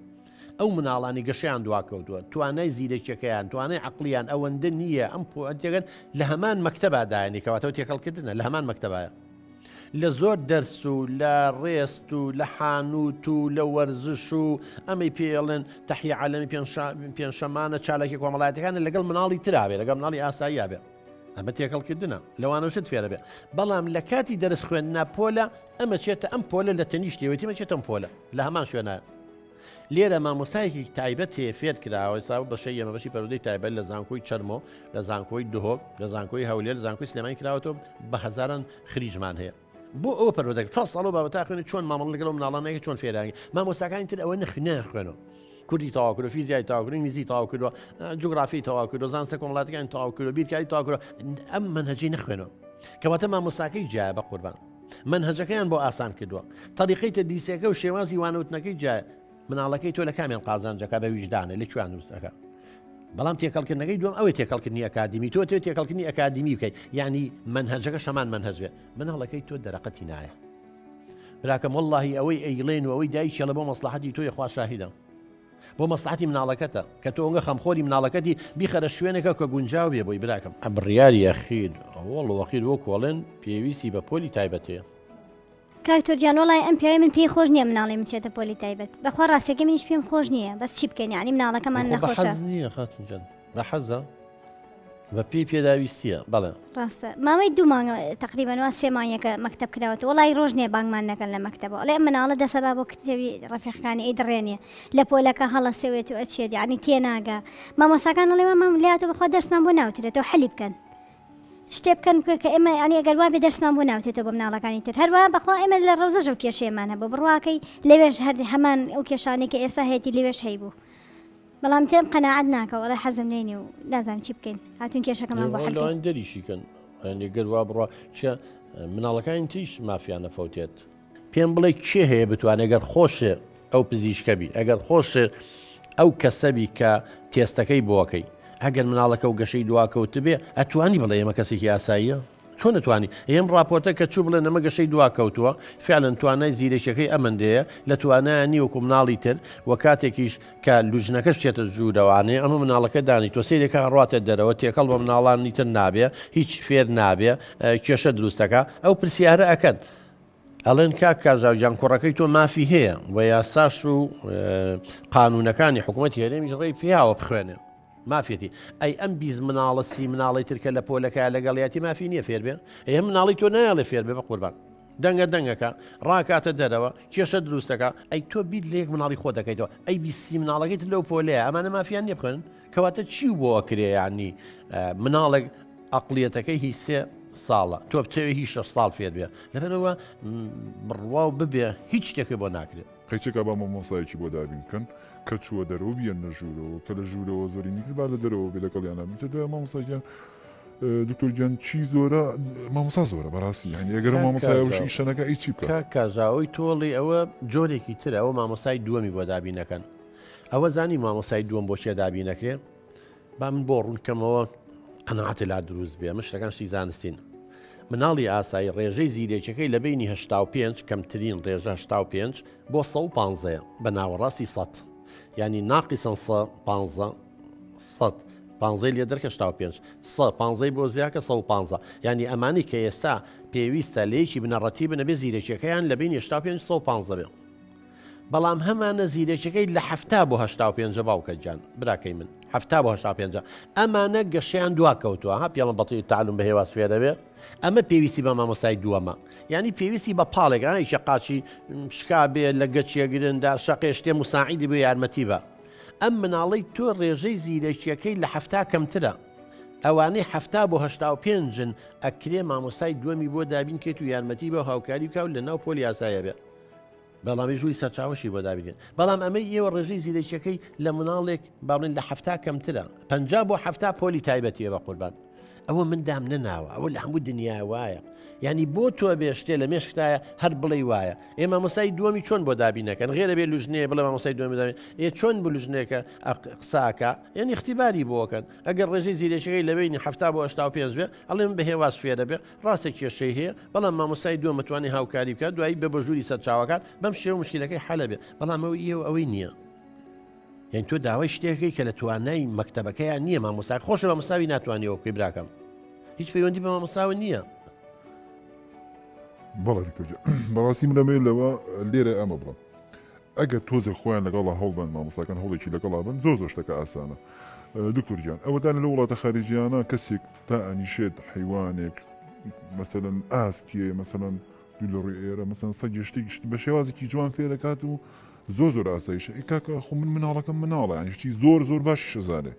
ئەو مناڵانی گەشەیان دواکەوتووە توانای زیرەکیەکەیان توانای عقلیان ئەوەندە نییە ئەم پۆتێگەن لە هەمان مەکتەبادایانی کەواتەوە تێکەڵکردنە لە هەمان مەکتەبایە لە زۆر دەرس و لە ڕێست و لە حانوت و لە وەرزش و ئەمەی پێڵێن تەحیە عەلەمی پێنجشەمانە چالێکی کۆمەڵایەتەکانە لەگەڵ مناڵی ترابێ لەگەڵ مناڵی ئاساییە بێ ئەمە تێکەڵکردنە لەوانەوەشت فێرە بێ بەڵام لە کاتی دەرس خوێندنا پۆلە ئەمە چێتە ئەم پۆلە لە تەنیشتیەوەتی مەچێتە ئەم پۆلە لە هەمان شوێنە لێرە مامۆستایەکی تایبەت هەیە فێر کراوە سا بەشەی ئەمە بەشی پەروەردەی تایبەت لە زانکۆی چەرمۆ لە زانکۆی دهۆک لە زانکۆی هەولێر لە زانکۆی سلێمانی کراوەتەوە بە هەزاران خریژمان هەیە بۆ ئەوە پەروەردەکە 4 ساڵ بابەتا خوێنێ چۆن مامەڵ لەگەڵ مناڵانەیە چۆن فێرانگی مامۆستاکانی تر ئەوە نەخوێنەوە کوردی تەواو کردو فیزیای تەواو کردو انگلیزی تەواو کردو جوگرافی تەواو کردو زانستە کۆمەڵاتەکانی تەواو کردو بیرکاری تەواو کردو ئەم منهەجەی نەخوێنەوە کەواتە مامۆستاکەی جایە بە قوربان منهەجەکەیان بۆ ئاسان کردووە طریقەی تەدریسەکە و شێوازی وانەوتنەکەی جایە مناڵەکەی تۆ لە کامیان قازانجەکە بە ویژدانە لەکوێیان دروستەکە بەڵام تێکەڵکردنەکەی دوم ئەوەی تێکەڵکردنی ئەکادمی تۆ تێکەڵکردنی ئەکادمی بکەیت یعنی منهەجەکە شەمان منهەج بێ مناڵەکەی تۆ دەرەقەتی نایە براکەم وەڵڵاهی ئەوەی ئەیڵێن و ئەوەی دایکە لە بۆ مەسلحەتی تۆی خوا شاهیدە بۆ مەسلحەتی مناڵەکەتە کە تۆ ئەوە خەمخۆری مناڵەکەتی بیخەرە شوێنێکە کە گونجاو بێ بۆی براکەم ئەم بڕیاری ئەخیر ئەوڵ وەخیر وەکۆڵێن پێویستی بە پۆلی تایبەتەیە کاکتۆر جان وڵای ئەم پیاوی من پێی خۆش نییە مناڵی بچێتە پۆلی تایبەت بەخوا ڕاستیەکە منیش پێم خۆش نییە بەس چی بکەین یعنی مناڵەکەمان نەخۆشە نییە خاتونجان بە حەزە بە پێی پێداویستیە بەڵێ ڕاستە ماوەی 2 مانگە تقریبا 3 مانگەکە مەکتەب کراوەتە وڵای ڕۆژ نییە بانگمان نەکەن لە مەکتەبەوە ئەڵێ ئەم مناڵە دەسەبا بۆ کتێوی ڕەفیقەکانی ئەی دڕێنێ لە پۆلەکە هەڵەسەوێت و ئەچێت یعنی تێناگا مامۆستاکان دەڵێ مام لاتۆ بەخوا دەرسمان بۆ ناوترێتەوە حەلی بکەن شتێ بکەن کە ئێمە ینی ئەگەر وابێ دەرسمان بۆ ناوتێتەوە بە مناڵەکانی تر هەروە بەخوا ئێمە لە ڕۆژەژە و کێشەیەمان هەبوو بڕواکەی لەوێش هەر هەمان ئەو کێشانێک کە ئێستا هەیەی لەوێش هەی بوو بەڵام تێم قەناعەت ناکە وەڵای حەزم لێنی و نازانم چی بکەین هاتوون کێشەکەمان بۆ حەل دەریشیکەن گەر وا بڕوا چە مناڵەکانی تریش مافیانە فەوتێت پێم بڵێ کێ هەیە بتوانێت ئەگەر خۆشێ ئەو پزیشکەبی ئەگەر خۆشێ ئەو کەسەبی کە تێستەکەی بۆکەی ئەگەر مناڵەکە و گەشەی دواکەوت بێ ئەتوانی بڵێ ئێمە کەسێکی ئاساییە چۆن نتوانی ئێم راپۆرتە کە چوو بڵێ نەمە گەشەی دواکەوتووە فعلەن توانای زیرەشەکەی ئەمەندەیە لە توانایانی وەکو مناڵی تر و کاتێکیش کە لوژنەکەش بچێتە ژوورەوانێ ئەمە مناڵەکە دانی تۆ سێرێکە ڕاتە دەرەوە تێکەڵ بە مناڵانی تر نابێ هیچ فێر نابێ کێشە دروستەکە ئەو پرسیارە ئەکەن ئەڵێن کاک کاژاوجان کوڕەکەی تۆ مافی هەیە و یاساش و قانونەکانی حکوومەتی هەرێمیش ڕێی پیاوە بخوێنێ مافێتی ئەی ئەم بیز مناڵەسی مناڵی ترکە لە پۆلەکە لەگەڵیاتی مافی نییە فێر بێ ئەم مناڵی تۆ نایڵێ فێر بێ بە قوربان دەنگە دەنگەکە ڕاکاتە دەرەوە کێشە دروستەکە ئەی تۆ بیت لە یەک مناڵی خۆ دەکەیتەوە ئەی بیسی مناڵەکەیت لەو پۆلەیە ئەمانە مافیان لێ بخن کەواتە چی بۆ کرێ ینی مناڵێک ئەقلیەتەکەی هی 3 ساڵە تۆ بتەوێ هی 6 ساڵ فێر بێ لەبەرەوە بڕواو ببێ هیچ شتێکی بۆ ناکرێت قەیچێکا با مامۆسایەکی بۆ دابین بکەن کە چووە دەرەوە بیان نە ژوورەوە کە لە ژوورەوە زۆری نیکرد با لە دەرەوە بێ لەگەڵیان نابین دوای مامۆساییان دکتۆر گیان چی زۆرە مامۆسا زۆرە بەڕاستی هەنی ئەگەر مامۆسایەوشی شەنەکە ئەی چی بکە کاژاوی تۆڵی ئەوە جۆرێکی ترە ئەوە مامۆسای دووەمی بۆ دابینەکەن ئەوە زانی مامۆسای دووەم بۆ چێ دابینەکرێ با من بۆ ڕوونکەمەوە قەنەعەتە لا دروست بێ شتەکان شتی زانستین مناڵی ئاسایی ڕێژەی زیرێکەکەی لە بینی 85 کەمترین ڕێژە 85 بۆ 115 بە ناوەڕاستی 100 ینی ناقیسن 100 15 لێ دەرکە 85 115 بۆ زیاکە 115 ینی ئەمانی کە ئێستا پێویستە لەیەکی بنەڕەتی بنەبێ زیرێکەکەیان لە بینی 85 115 بێ بەڵام هەمانە زیرێکەکەی لە 70 بۆ 85 باوکە گیان براکەی من 70 بۆ 85 ئەمانە گەشیان دواکەوتووە ها پێڵم بەڵی تعلم بە هێواز فێرە بێ ئەمە پێویستی بە مامۆسای دووەمە ینی پێویستی بە پاڵێک شقاچی شکا بێ لە گەچیەگرندا شەقێ شتێ مساعیدی بۆ یارمەتی بە ئەم مناڵی تۆ ڕێژەی زیرەکیەکەی لە 70 کەمترە ئەوانەی 70 بۆ 85 ئەکرێ مامۆسای دووەمی بۆ دابین کێت و یارمەتی بە هاوکاری بکە و لە ناو پۆلی یاسایە بێ بەڵامی ژووری سەرچاوەشی بۆ دابێت بەڵام ئەمەی ئێوە ڕێژەی زیرەکیەکەی لە مناڵێک باڵێن لە 70 کەمترە 50 بۆ 70 پۆلی تایبەتیە بە قوربان ئەوە من دام نەناوە ئەوە لە هەموو دنیا وایە ینی بۆ تۆ بێ شتێ لە مێشکتایە هەر بڵێ وایە ئێمە مامۆسای دووەمی چۆن بۆ دابینەکەن غێرە بێ لوژنەیە بڵێ مامۆسای دووەمی دابین چۆن بە لوژنەیەکە قساکە یعنی اختیباری بۆکەن ئەگەر ڕێژەی زیرەکیەکەی لە بینی 70 بۆ 85 بێ ئەڵێ من بە هێواز فێرە بێ ڕاستە کێشەی هەیە بەڵام مامۆسای دووەم متوانێت هاوکاری بکات دوایی بە ژووری سەرچاوەکان بەم شێوە مشکلەکەی حەلە بێ بەڵام ئەوەی نییە یعنی تۆ داوای شتێکی کە لە توانای مەکتەبەکەیان نییە مامۆسای خۆشە مامۆساوی ناتوانێەوە بکەی براکەم هیچ پەیوەندی بە مامۆساوە نییە بەڵێ بەڕاستی منەمێ لەوە لێرە ئەمە بڵم ئەگەر تۆزە خۆیان لەگەڵا هەڵبن مامۆساکان هەڵێکی لەگەڵا بن زۆر شتەکە ئاسانە دکتۆر گیان ئەوەدان لە وڵاتە خارجیانە کەسێک تا ئەنیشێت حیوانێک مەسەلەن ئاسکیە مەسەلەن دوو لە ڕووی ئێرە مەسەن سەگشتی بە شێوازێکی جوان فێرەکات و زۆر ئاسایشە ئیکاکە خۆ من مناڵەکەم مناڵە ئەنیشتی زۆر باشی شەزانێ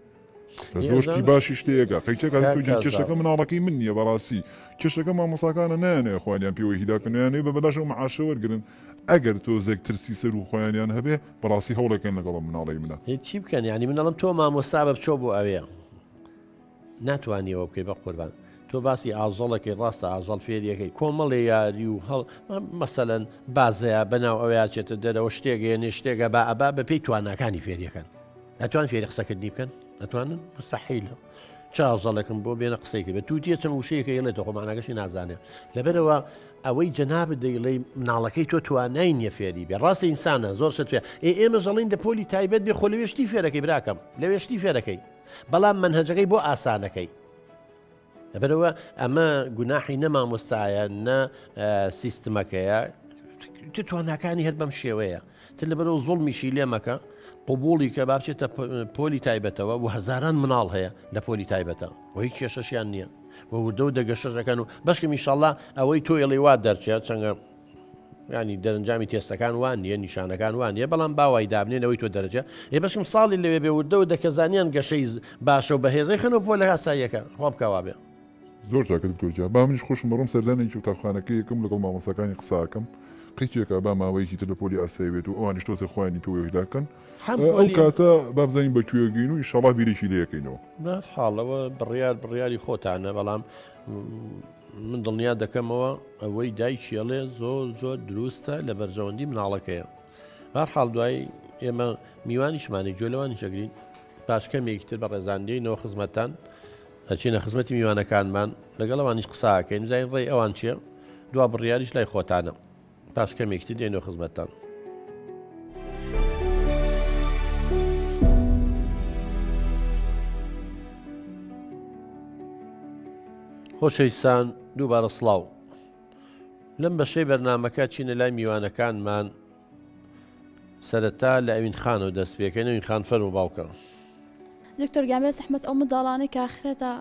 زۆرشتی باشی شتەیەەکە قەیچەکە کێشەکە مناڵەکەی من نییە بەڕاستی کێشەکە مامۆساکانە نانێ خۆیان پێوەی هیداکەیانێ بە بەداشە معاشە وەرگن ئەگەر تۆ زێک ترسی سەر و خۆیانیان هەبێ بەڕاستی هەوڵەکەن لەگەڵ مناڵی منە هیچی بکەن ینی منەڵم تۆ مامۆستا بە بچۆ بۆ ئەوەیە ناتوانیەوە بکەی بە قوربان تۆ باسی ئاژەڵەکەی ڕاستە ئاژەڵ فێریەکەی کۆمەڵی یاری و هەڵ مەسەلەن بازەیە بەناو ئەوەیە چێتە دەرەوە شتێگەیە شتێگە بە ئەبا بەپێی تواناکانی فێریەکەن ئەتوان فێری قسەکردنی بکەن ئەتوانن مستەحیلە چ ئاژەڵێکم بۆ بێنە قسەیکە بە تووتە چەند وشەیەکە یڵێتە خۆماناگەشی نازانێت لەبەرەوە ئەوەی جەنابەت دەیڵێ مناڵەکەی تۆ توانای نییە فێری بێ ڕاستی ئینسانە زۆر شت فێ ئێمە ژەڵین لە پۆلی تایبەت بێ خۆ لەوێشتی فێرەکەی براکەم لەوێشتی فێرەکەی بەڵام منهەجەکەی بۆ ئاسانەکەی لەبەرەوە ئەمە گوناحی نە مامۆستایە نە سیستمەکەیە تواناکانی هەر بەم شێوەیە تر لەبەرەوە زوڵمیشی لێمەکە قبولی کە با بچێتە پۆلی تایبەتەوە و هەزاران مناڵ هەیە لە پۆلی تایبەتە و هیچ کێشەشیان نییە بە وردە و دەگەشەکەن و بەشکە میشەڵڵا ئەوەی تۆ ئێڵێ وا دەرچێت چەنگە ینی دەرەنجامی تێستەکان وان نیە نیشانەکان وان نیە بەڵام باوای دابنێنەوەی تۆ دەرەجە ێ بەشم ساڵی لەوێ بێ وردە و دەکەزانیان گەشەی باشە و بەهێزەی خەنەوە پۆ لە هاساییەکە خۆ بکەوا بێ زۆر چاکە دکتۆرجا با منیش خۆشم بەڕۆم سەردانێکی وتابخانەکە یەکەم لەگەڵ مامۆساکانی قساکەم قیچێکە با ماوەیەکی تر لە پۆلی ئاسایبێت و ئەوانیش تۆزە خۆیانی پێوەی هیداکەن ئەو کاتە با بزانین بەکوێگەین و ئینشاڵڵا بیرێکی لێ یەکەینەوە حاڵەوە بڕیاری خۆتانە بەڵام من دڵنیا دەکەمەوە ئەوەی دایکیڵێ زۆر دروستە لە بەرژەوەندی مناڵەکەیە هەر دوای ئێمە میوانیشمانی جۆلەوانی شەگرین پاشکەمێکی تر بە ڕێزاندەینەوە خزمەتان هەچینە خزمەتی میوانەکانمان لەگەڵەوانیش قساکەین زین ڕێی ئەوان چییە دوا بڕیاریش لای خۆتانە پاشکەمێکی دێنەوە خزمەتان خۆشەویستان دووبارە سڵاو لەم بەشەی بەرنامەکە چینە لای میوانەکانمان سەرەتا لە ئەوین خانەوە دەست پێکەین ئەوین خان فەرمو باوکە دکتۆر گامێ سەحمەت ئەو منداڵانەی کە ئاخرەتە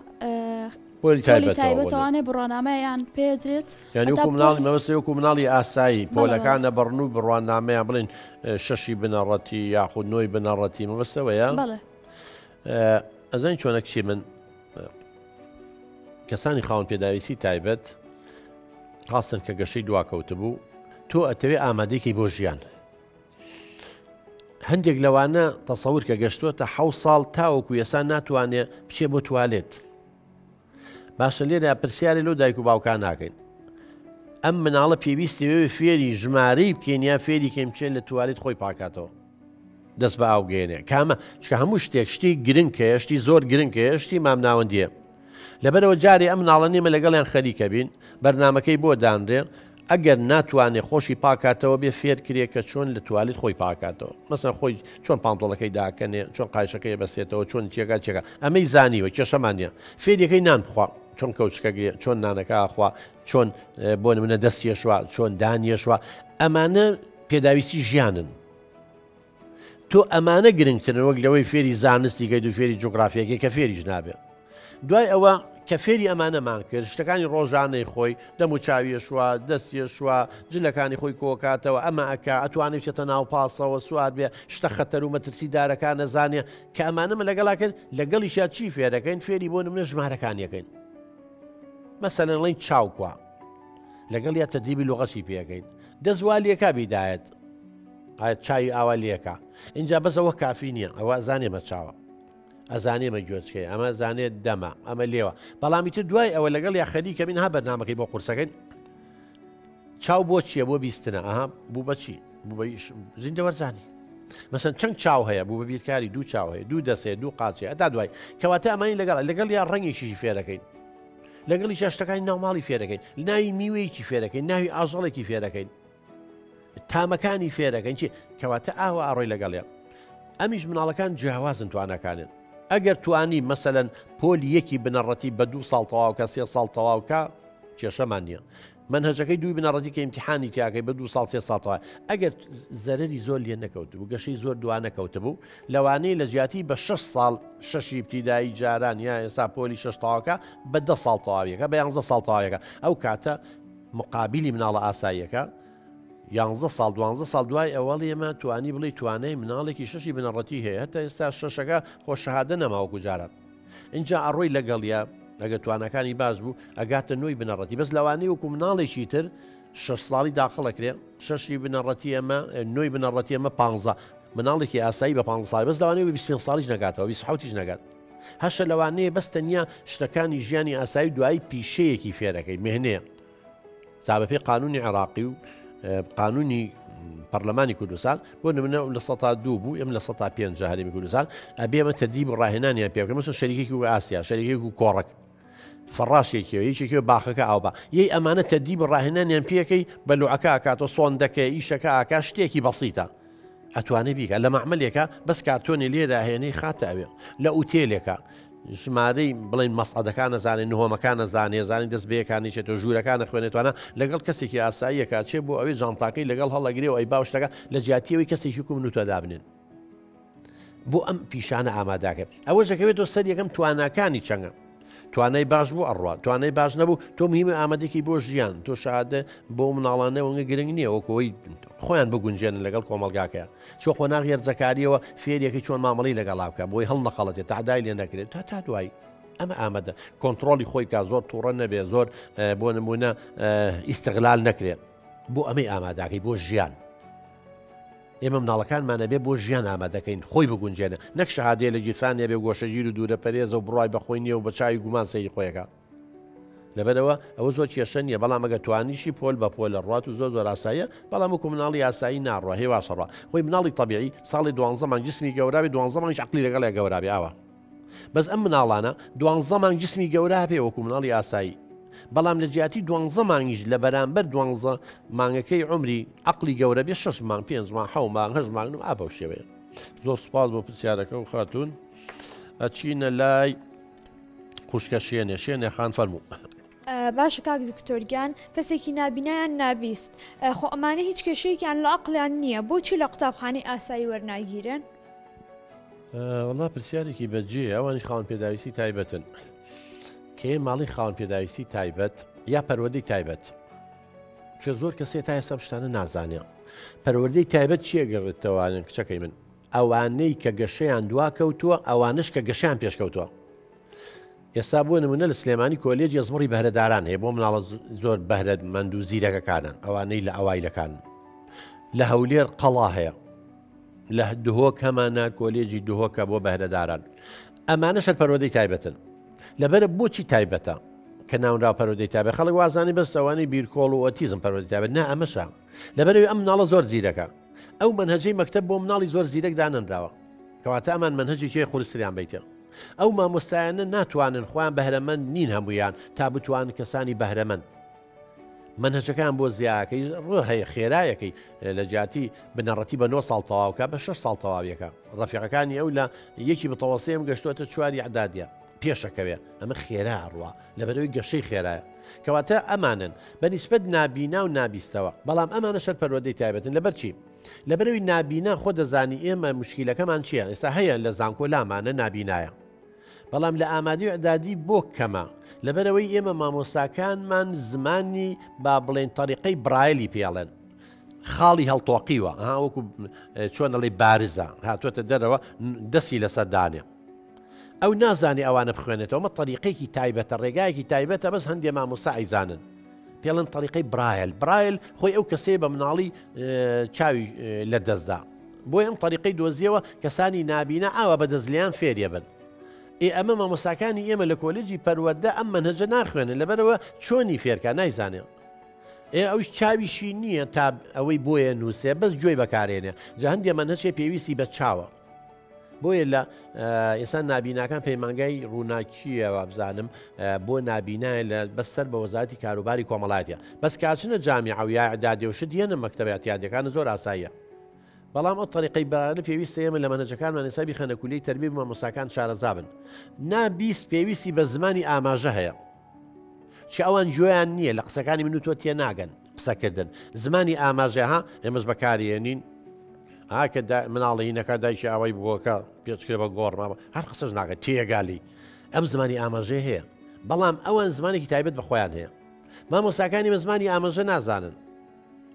پۆلی تایبەتەوانێ بڕوانامەیان پێدرێت یعنی وەکو مناڵی مەبەستە وەکو مناڵی ئاسایی پۆلەکانە بڕن و بڕوانامەیان بڵێن 6 بنەڕەتی یاخود 9 بنەڕەتی مەبەستەوەیە ئەزانی چۆنە کچی من کەسانی خاوەن پێداویستی تایبەت خاستن کە گەشەی دواکەوتە بوو تۆ ئەتەوێ ئامادەیەکی بۆ ژیان هەندێک لەوانە تەسەور کە گەشتووەتە 7 ساڵ تاوەکو ئێستا ناتوانێت بچێ بۆ توالێت باشە لێرە پرسیارە لەو دایک و باوکان ناکەین ئەم مناڵە پێویستیوێ فێری ژمارەی بکەینیا فێری کەم بچێت لە توالێت خۆی پاکاتەوە دەست بە ئاوگەێنێ کامە چکە هەموو شتێک شتی گرنگکە شتی زۆر گرنگکە شتی مام ناوەندیە لەبەرەوە جارێ ئەم مناڵە نیمە لەگەڵیان خەریکە بین بەرنمەکەی بۆ دانرێ ئەگەر ناتوانێت خۆشی پاکاتەوە بێ فێر کرێ کە چۆن لە توالێت خۆی پاکاتەوە مەسەن خۆی چۆن پانتۆڵەکەی داکەنێ چۆن قایشەکەی بەسێتەوە چۆن چێکا چێکە ئەمەی زانیوە کێشەمانە فێریەکەی نان بخوا چۆن کەوچکەگرێ چۆن نانەکە ئاخوا چۆن بۆ نمونە دەستیێشوە چۆن دانیێشوە ئەمانە پێداویستی ژیانن تۆ ئەمانە گرنگترن وەک لەوەی فێری زانستی گەیت و فێری جوگرافیەکەی کە فێریش نابێ دوای ئەوە کە فێری ئەمانەمان کرد شتەکانی ڕۆژانەی خۆی دەم و چاویێشوە دەستیێشوە جلەکانی خۆی کۆکاتەوە ئەمە ئەکا ئەتوانێت بچێتە ناو پاسەوە سوار بێ شتە خەتەر و مەترسی دارەکان نەزانێ کە ئەمانەمە لەگەڵاکەن لەگەڵیشا چی فێرەکەین فێری بۆ نمونە ژمارەکانیەکەین مەسەلەن لەی چاوکوە لەگەڵ یا تەدریبی لوغەسی پێەکەین دەزوالیەکە بیدایەت چاوی ئاوا لێکە اینجا بەسەوە کافی نییە ئەوە ئەزانێمە چاوە ئەزانێمە گوێچکەی ئەمە زانێت دەمە ئەمە لێوە بەڵامی تر دوای ئەوە لەگەڵ یا خەریکە بین ها بەرنامەکەی بۆ قورسەکەین چاو بۆ چییە بۆ بیستنە ئەها بوو بەچی زیندە وەرزانی مەسەن چەند چاو هەیە بوو بە بیرکاری دوو چاو هەیە دوو دەسێ دوو قاچێ ئەتا دوای کەواتە ئەمانی لەگەڵ یا ڕەنگێکیشی فێرەکەین لەگەڵی شتەکانی ناوماڵی فێرەکەین ناوی میوەیەکی فێرەکەین ناوی ئاژەڵێکی فێرەکەین تامەکانی فێرەکەین چی کەواتە ئاوە ئاڕۆی لەگەڵێ ئەمیش مناڵەکان جیاوازن توانەکانن ئەگەر توانی مەسەلەن پۆلی یەکی بنەڕەتی بە 2 ساڵ تەواوکە 3 ساڵ تەواوکە کێشەمان نییە منهەجەکەی دوی بنەڕەتی کە ئیمتیحانی تیاکەی بە 2 ساڵ 3 ساڵ تەواو ئەگەر زەرری زۆر لێ نەکەوت بوو گەشەی زۆر دوانەکەوتە بوو لەوانەیە لە جیاتی بە 6 ساڵ شەشی ابتیدایی جاران یا ئێستا پۆلی 6 تەواوکە بە 10 ساڵ تەواویەکە بە 11 ساڵ تەواویەکە ئەو کاتە مقابلی مناڵە ئاساییەکە 11 ساڵ 12 ساڵ دوای ئەوەڵ ئێمە توانی بڵێ توانای مناڵێکی شەشی بنەڕەتی هەیە هەتا ئێستا شەشەکە خۆشەهادە نەماوەکو جاران اینجا ئەڕۆی لەگەڵیا ئەگە توانەکانی باش بوو ئەگاتە 9 بنەڕەتی بەس لەوانەیە وەکو مناڵێکی تر 6 ساڵی داخڵەکرێ شەشی بنەڕەتی ئەمە 9 بنەڕەتی ئەمە 15 مناڵێکی ئاسایی بە 15 ساڵی بەس لەوانەیە 25 ساڵیش نەگاتەوە 26 نەگات هەشە لەوانەیە بەس تەنیا شتەکانی ژیانی ئاسایی دوایی پیشەیەکی فێرەکەی مهنەیە سابەپێ قانونی عێراقی و قانونی پەرلەمانی کوردستان بۆ نمونە لە 102 بوو ئێمە لە 105 هەرێمی کوردستان ئەبێمە تەدریب ڕاهێنانیان پێ بکەن مەسەڵەن شەریکێکی و ئاسیا شەریکێک و کۆڕک فەڕاشێکیەوە یەکێکەوە باخەکە ئاوبا یەی ئەمانە تەدریب ڕاهێنانیان پێەکەی بەلوعەکە ئاکاتۆ سۆندەکە ئیشەکە ئاکا شتێکی بەسیتە ئەتوانێ بیکە لە مەعمەلێکە بەس کارتۆنی لێداهێنەی خاتە ئەوێ لە ئوتێلێکە ژمارەی بڵین مەسعەدەکان نەزانێت نهۆمەکان نەزانێ زانانی دەست بەیەکانی چێتەوە ژوورەکان نەخوێنێتوانە لەگەڵ کەسێکی ئاساییەکە چێ بۆ ئەوەی جانتاکەی لەگەڵ هەڵەگرێەوە ئەی باوشتەکە لە جیاتیەوەی کەسێکی کوم نوتەدا بنێن بۆ ئەم پیشانە ئاماداکە ئەوە دەکەوێتەوە سەر یەکەم تواناکانی چەنگە توانای باش بوو ئەڕوا توانای باش نەبوو تۆ میمە ئامادەێکی بۆ ژیان تۆ شادە بۆ مناڵانە وەنگە گرنگ نییە وەکەوەی خۆیان بگونجێنن لەگەڵ کۆمەلگاکەیە چۆ خۆ ناغێر زەکاریەوە فێریەکەی چۆن مامەڵی لەگەڵا بکە بۆی هەڵ نەخەڵەتێت تادای لێ نەکرێت تا دوایی ئەمە ئامادە کۆنتترۆلی خۆی کا زۆر تووڕە نەبێ زۆر بۆ نمونە ئیسیغلال نەکرێت بۆ ئەمەی ئاماداکەی بۆ ژیان ئێمە مناڵەکانمانە بێ بۆ ژیان ئامادەکەین خۆی بگونجێنە نەک شەهادەیە لە گیرفانێ بێ گۆشەگیر و دوورە پەرێزە و بڕای بەخۆی نییە و بە چاوی گومان سەیری خۆیەکە لەبەرەوە ئەوە زۆر کێشە نیە بەڵام ئەگە توانیشی پۆل بە پۆل لە ڕات و زۆر ئاساییە بەڵام وەکو مناڵی ئاسایی ناڕوە هێواشەڕە خۆی مناڵی تەبیعی ساڵی 12 مانگ جسمی گەورابی 12 مانگ عەقلی لەگەڵ گەورابی ئاوە بەس ئەم مناڵانە 12 مانگ جسمی گەورە هەبێ وەکو مناڵی ئاسایی بەڵام لە جیاتی 12 مانگیش لە بەرامبەر 12 مانگەکەی عمری عەقلی گەورە بێ 6 مانگ 5 مانگ 7 مانگ 8 مانگ ئابە شێوەیە زۆر سوپاس بۆ پرسیارەکە و خاتون ئەچینە لای خوشکە شوێنێ خان فەرموو باشە کاک دکتۆرگیان کەسێکی نابینایان نابیست خۆ ئەمانە هیچ کێشەیەکیان لە عەقلیان نییە بۆچی لە قوتابخانەی ئاسایی وەرناگیرن؟ وەڵا پرسیارێکی بەجێ ئەوانش خاوەن پێداویستی تایبەتن کێ ماڵی خاوەن پێداویستی تایبەت یا پەروەردەی تایبەت چێ زۆر کەسێ تا ئێستا شتانە نازانێ پەروەردەی تایبەت چیە گەڕێتەوە کچەکەی من ئەوانەی کە گەشەیان دوا کەوتووە ئەوانش کە گەشیان پێشکەوتووە ئێستا بۆ نمونە لە سلێمانی کۆلێج ئەزمڕی بەهرەداران هەیە بۆ مناڵە زۆر بەهرەمەند و زیرەکەکانن ئەوانەی لە ئەوایلەکان لە هەولێر قەڵا هەیە لە دهۆک هەمانە کۆلێجی دهۆکە بۆ بەهرەداران ئەمانەش پەروەردەی تایبەتن لەبەرە بۆچی تایبەتە کە ناونراو پەروەردەی تایبەت خەڵک وازانی بەس ئەوانەی بیرکۆڵ و ئۆتیزم پەروەردەی تایبەت نا ئەمەشە لەبەرەوەی ئەم مناڵە زۆر زیرەکە ئەو منهەجەی مەکتەب بۆ مناڵی زۆر زیرەک دانەنراوە کەواتە ئەمان منهەجی چێ خولستریان بیتە ئەو مامۆستایانە ناتوانن خۆیان بەهرەمەند نین هەمویان تا بتوان کەسانی بەهرەمەند منهەجەکان بۆ زیاکەی ڕۆ هەیە خێرایەکەی لە جاتی بنەڕەتی بە 9 ساڵ تەواوکە بە 6 ساڵ تەواویەکە ڕەفیقەکانی ئەو لە یەکی بتەوەسەیەم گەشتوتە 4 عدادیە پێشەکەوێ ئەمە خێرا ڕوە لەبەرەوەی گەشەی خێرایە کەواتە ئەمانن بەنسبەت نابینا و نابیستەوە بەڵام ئەمانە شەر پەروەردەی تایبەتن لەبەر چی لەبەرەوەی نابینا خۆ دەزانی ئێمە مشکیلەکەمان چییە ئێستا هەیە لە زانکۆ لامانە نابینایە بەڵام لە ئامادەی و عدادی بۆ کەمە لەبەرەوەی ئێمە مامۆستاکانمان زمانی با بڵێن تەریقەی برایلی پێڵێن خاڵی هەڵتۆقیوە وەکو چۆنەڵی بارزە هاتووەتە دەرەوە دەستی لەسەر دانێ ئەو نازانی ئەوانە بخوێنێتەوە مە تەریقێکی تایبەتە ڕێگایەکی تایبەتە بەس هەندێ مامۆستا ئەیزانن پێڵەن تەریقەی برایل خۆی ئەو کەسێ بە مناڵی چاوی لە دەستدا بۆی ئەم تەریقەی دۆزیەوە کەسانی نابینە ئاوا بە دەستلیان فێریە بن ئەمە مامۆستاکانی ئێمە لە کۆلێجی پەروەردە ئەم منهەجە ناخوێنن لەبەرەوە چۆنی فێرکە نایزانێ ئەوش چاویشی نییە تا ئەوەی بۆیە نووسێ بەس گوێی بەکارێنێ جا هەندێ منهەجێ پێویستی بە چاوە بۆیە لە ئێستا نابیناکان پەیمانگای ڕووناکیەوە بزانم بۆ نابینایە لە بەسەر بە وەزارەتی کاروباری کۆمەڵاتیە بەس کاچنە جامیعە و یا عدادی و شت یەنە مەکتەبە ئەتیادیەکانە زۆر ئاساییە بەڵام ئەو تەریقەی بەرانە پێویستە ئێمە لە مەنهەجەکانمان حسابی خەنەکولیی تەربیە مامۆستاکان شارەزا بن نابیست پێویستی بە زمانی ئاماژە هەیە چ ئەوان گوێیان نییە لە قسەکانی من و تۆ تێ ناگەن قسەکردن زمانی ئاماژەها ئێمەش بەکارێنین کە مناڵینەکە دایکی ئەوەی بووەکە پێچکرێ بە گۆڕما هەر قسەش ناکەێت تێگالی ئەم زمانی ئاماژێ هەیە بەڵام ئەوان زمانێکی تایبەت بە خۆیان هەیە مامۆستاکانی مە زمانی ئاماژە نازانن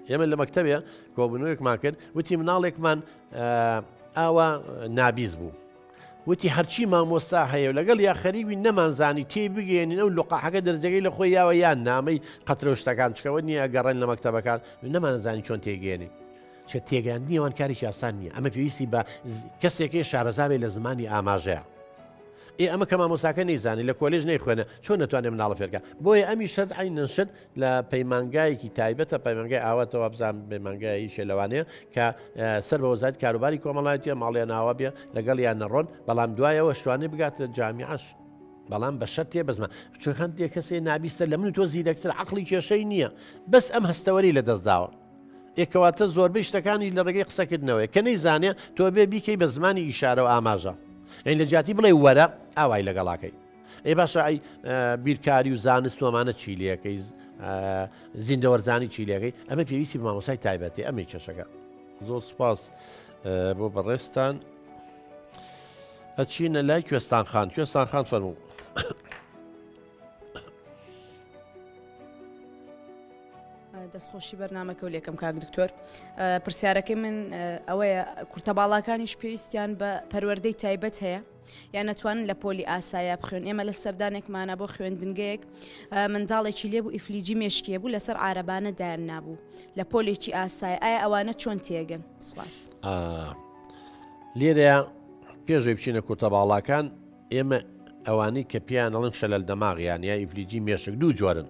ئێمە لە مەکتەبێ کۆبنەوەیەکمان کرد وتی مناڵێکمان ئاوا نابیز بوو وتی هەرچی مامۆستا هەیە و لەگەڵ یا خەریوی نەمانزانی تێ بگەێنین ئەو لقاحەکە دەرجەکەی لە خۆی یاوە یان نامەی قەترە شتەکان چکەوە نییە گەڕێن لە مەکتەبەکان نەمانزانی چۆن تێگەێنین چە تێگەیان نیەوان کارێکی ئاسان نییە ئەمە پێویستی بە کەسێکی شارەزاوێ لە زمانی ئاماژەیە ئەمە کە مامۆستاکە نەیزانی لە کۆلێژ نەیخوێنە چۆن نەتوانێت مناڵە فێرکە بۆیە ئەمی شەرت عین نشت لە پەیمانگایەکی تایبەتە پەیمانگای ئاواتەوە بزان پەیمانگایی شێلەوانەیە کە سەر بە وەزارەتی کاروباری کۆمەڵایەتیە ماڵیان ناوە بێ لەگەڵ یان نەڕۆن بەڵام دوایەوە شتوانێ بگاتە جامیعەش بەڵام بە شەرت تێ بەزمە چ هەندێک کەسێ نابیستە لە من و تۆ زیرەکتر عەقڵی کێشەی نییە بەس ئەم هەستەوەری لە دەستداوە ئێکەواتە زۆربەی شتەکانی لە ڕێگەی قسەکردنەوەی کە نەیزانێ تۆ بێ بیکەی بە زمانی ئیشارە و ئاماژە ئەین لە جاتی بڵێ وەرە ئاوای لەگەڵاکەی باشە ئەی بیرکاری و زانست ومانە چیلەکەی زیندەوەرزانی چیلەکەی ئەمە پێویستی بە مامۆستای تایبەتی ئەمەی کێشەکە زۆر سپاس بۆ بەڕێستان ئەچینە لای کوێستان خان فەرموو دەستخۆشی بەرنامەکە و لێکم کاک دکتۆر پرسیارەکەی من ئەوەیە کورتە باڵاکانیش پێویستیان بە پەروەردەی تایبەت هەیە یان نەتوانن لە پۆلی ئاسایە بخوێن ئێمە لە سەردانێکمانە بۆ خوێندنگەیەک منداڵێکی لێبوو ئیفلیجی مێشکیە بوو لەسەر عارەبانە دایان نابوو لە پۆلێکی ئاسایە ئایا ئەوانە چۆن تێگەن سوپاس لێرەیە پێشوی بچینە کورتە باڵاکان ئێمە ئەوانەی کە پیان ئەڵن شەلەل دەماغیان یا ئیفلیجی مێشک دوو جۆرن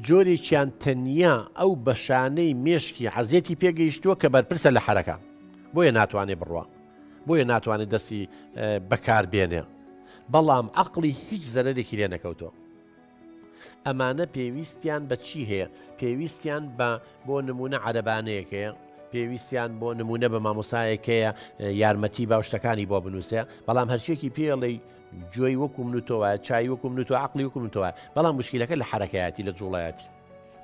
جۆرێکیان تەنیا ئەو بەشانەی مێشکی عەزیەتی پێگەیشتووە کە بەرپرسە لە حەرەکە بۆیە ناتوانێت بڕوە بۆیە ناتوانێت دەستی بەکار بێنێ بەڵام عەقڵی هیچ زەرەرێکی لێ نەکەوتەوە ئەمانە پێویستیان بە چی هەیە پێویستیان بۆ نمونە عەرەبانەیەکەیە پێویستیان بۆ نمونە بە مامۆسایەکەیە یارمەتی باوشتەکانی بۆ بنووسێ بەڵام هەرچێکی پێڵی جۆی وەکو منوتەوە چای وەکو منوتەوە عەقڵی وەکو منوتەوە بەڵام مشکلەکە لە حەرەکەیەتی لە جوڵایەتی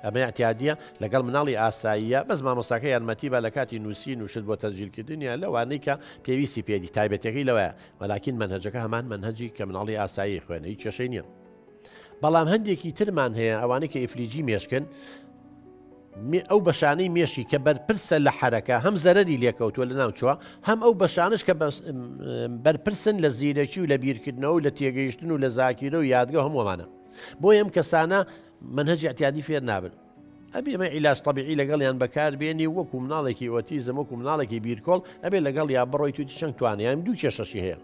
ئەمە اعتیادیە لەگەڵ مناڵی ئاساییە بەس مامۆستاکە یارمەتی بە لە کاتی نووسی نووشت بۆ تەسجیلکردنیە لەوانەی کە پێویستی پێدی تایبەتەکەی لەوەیە وەلاکین منهەجەکە هەمان منهەجی کە مناڵی ئاسایی خوێنە هیچ کێشەی نییە بەڵام هەندێکی ترمان هەیە ئەوانەی کە ئیفلیجی مێشکن ئەو بەشانەی مێشی کە بەرپرسە لە حرەکە هەم زەرەری لێکەوتووە لە ناوچووە هەم ئەو بەشانش کە بەرپرسن لە زیرەکی و لە بیرکردنەوە و لە تێگەیشتن و لە زاکیرە و یادگە هەمووەمانە بۆ ئەم کەسانە منهەج اعتیادی فێر نابن ئەبێ ئەمە عیلاج طبیعی لەگەڵیان بەکاربێنی وەکو مناڵێکی ئۆتیزم وەکو مناڵێکی بیرکۆڵ ئەبێ لەگەڵ یا بڕۆی توی چەند توانیان دوو کێشەشی هەیە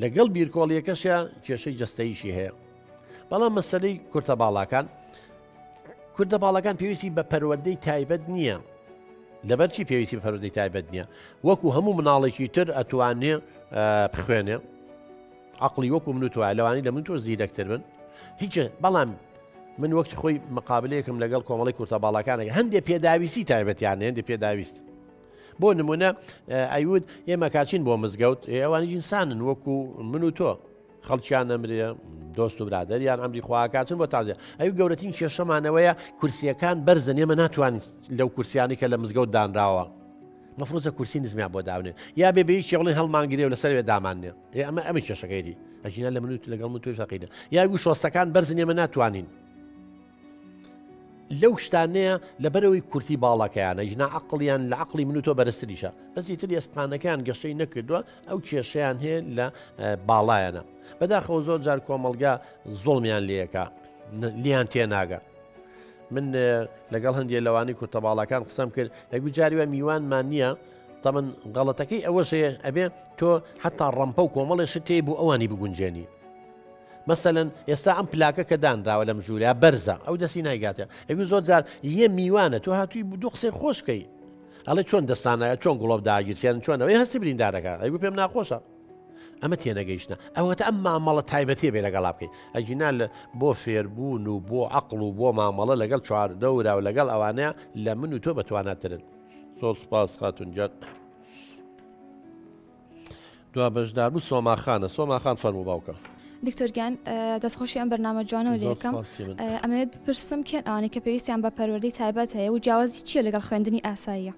لەگەڵ بیرکۆڵیەکەشە کێشەی جەستەیشی هەیە بەڵام مەسەلەی کورتە باڵاکان کوردە باڵەکان پێویستی بە پەروەردەی تایبەت نییە لەبەرچی پێویستی بە پەروەردەی تایبەت نییە وەکو هەموو مناڵێکی تر ئەتوانێ بخوێنێ عقلی وەکو من و توای لەوانی لە من تۆ زیرەکتر بن هیچ بەڵام من وەکتی خۆی مقابلەیەکم لەگەڵ کۆمەڵی کورتە باڵەکانێک هەندێک پێداویستی تایبەتیان هەندێک پێداویست بۆ نمونە ئەیود ئێمە کاچین بۆ مزگەوت ئەوانی ئینسانن وەکو من و تۆ خەڵکیان ئەمرێ دۆست و برادریان ئەمری خواکاتن بۆ تازە ئەو گەورەترین کێشەمانەوەیە کورسیەکان بەرزن ئێمە ناتوانین لەو کورسیانی کە لە مزگەوت دانراوە مەفرۆزە کورسی نزمیان بۆ داونێ یا بێ بەی کێڵی هەڵمانگرێ و لەسەر دامانێ ئەمە کێشەکەیری ئەژینە لە منوت لەگەڵ من توی فەقیدە یاگو شۆستەکان بەرزن ئێمە ناتوانین لەو شتانەیە لەبەرەوەی کورتی باڵەکەیانە ژنا عقلیان لە عقلی من و تۆ بەرزتریشە بەسی تر ئێسپانەکان گەشەی نەکردووە ئەو کێشەیان هەیە لە باڵایەنە بەداخەوە زۆر جار کۆمەلگا زۆڵمیان لێەکە لیان تێناگە من لەگەڵ هەندێک لەوانی کورتە باڵەکان قسەم کرد یەکگو جاریوە میوانمان نییە تەمن غەڵەتەکەی ئەوەش هەیە ئەبێ تۆ حتا ڕەمپە و کۆمەڵێ شتێ بوو ئەوانی بگونجێنی مثلەن ئێستا ئەم پلاکە کە دانراوە لەم ژووریا بەرزە ئەو دەستی نایگاتە ئەگو زۆر جار یە میوانە تۆ هاتووی دوو قسەی خۆشکەی ئەڵێ چۆن دەستانە چۆن گوڵۆب داگیرسیان چۆنەوەی هەستی بریندارەکە ئەیگو پێم ناخۆشە ئەمە تێنەگەیشتە ئەوەتە ئەم مامەڵە تایبەتێ بێ لەگەڵا بکەی ئەجینا بۆ فێربوون و بۆ عقل و بۆ مامەڵە لەگەڵ چواردەورا و لەگەڵ ئەوانەیە لە من و تۆ بەتواناترن زۆر سپاس خاتونجات دوا بەشدار بوو سۆماخان فەرموو باوکە دکتۆرگیان دەستخۆشی ئەم بەرنامە جوانەوە لە یەکەم ئەمەوێت بپرسم کێن ئەوانەی کە پێویستیان بە پەروەردەی تایبەت هەیە و جیاوازی چییە لەگەڵ خوێندنی ئاساییە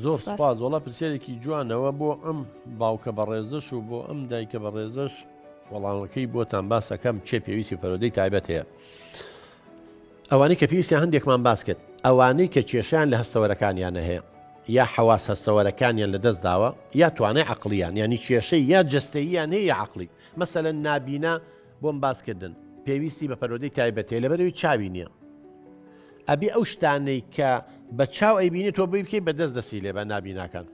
زۆر سپاس وڵا پرسیارێکی جوانەوە بۆ ئەم باوکە بەڕێزش و بۆ ئەم دایکە بەڕێزش وەڵامەکەی بۆتان باسەکەم چێ پێویستی پەروەردەی تایبەت هەیە ئەوانەی کە پێویستیان هەندێکمان باس کرد ئەوانەی کە کێشیان لە هەستەوەرەکانیانە هەیە یا حواس هەستەوەرەکانیان لەدەست داوە یا توانای عقلیان ینی کێشەی یا جەستەییان هەیە یا عقلی مەسەلەن نابینا بۆم باسکردن پێویستی بە پەروەردەی تایبەت هەیە لەبەرەوەی چاوی نییە ئەبێ ئەو شتانەی کە بە چاو ئەیبینی تۆ بی بکەی بەدەست دەسی لێ بە نابیناکان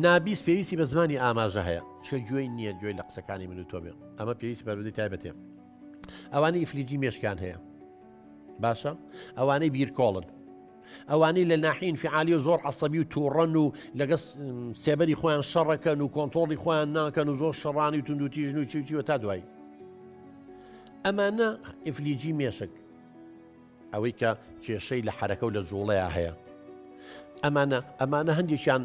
نابیست پێویستی بە زمانی ئاماژە هەیە چکە گوێی نییە گوێی لە قسەکانی من و تۆ بێ ئەمە پێویستی پەروەردەی تایبەت هەیە ئەوانەی ئیفلیجی مێشکان هەیە باشە ئەوانەی بیرکۆڵن ئەوانەی لە ناحین فعالی و زۆر عەسەبی و تووڕەن و لەگەڵ سێبەری خۆیان شەڕەکەن و کۆنتڕۆڵی خۆیان ناکەن و زۆر شەڕانی و توندوتیژن و چیوە تا دوایی ئەمانە ئیفلیجی مێشک ئەوەی کە کێشەی لە حرەکە و لە جوڵەیە هەیە ئەمانە هەندێکیان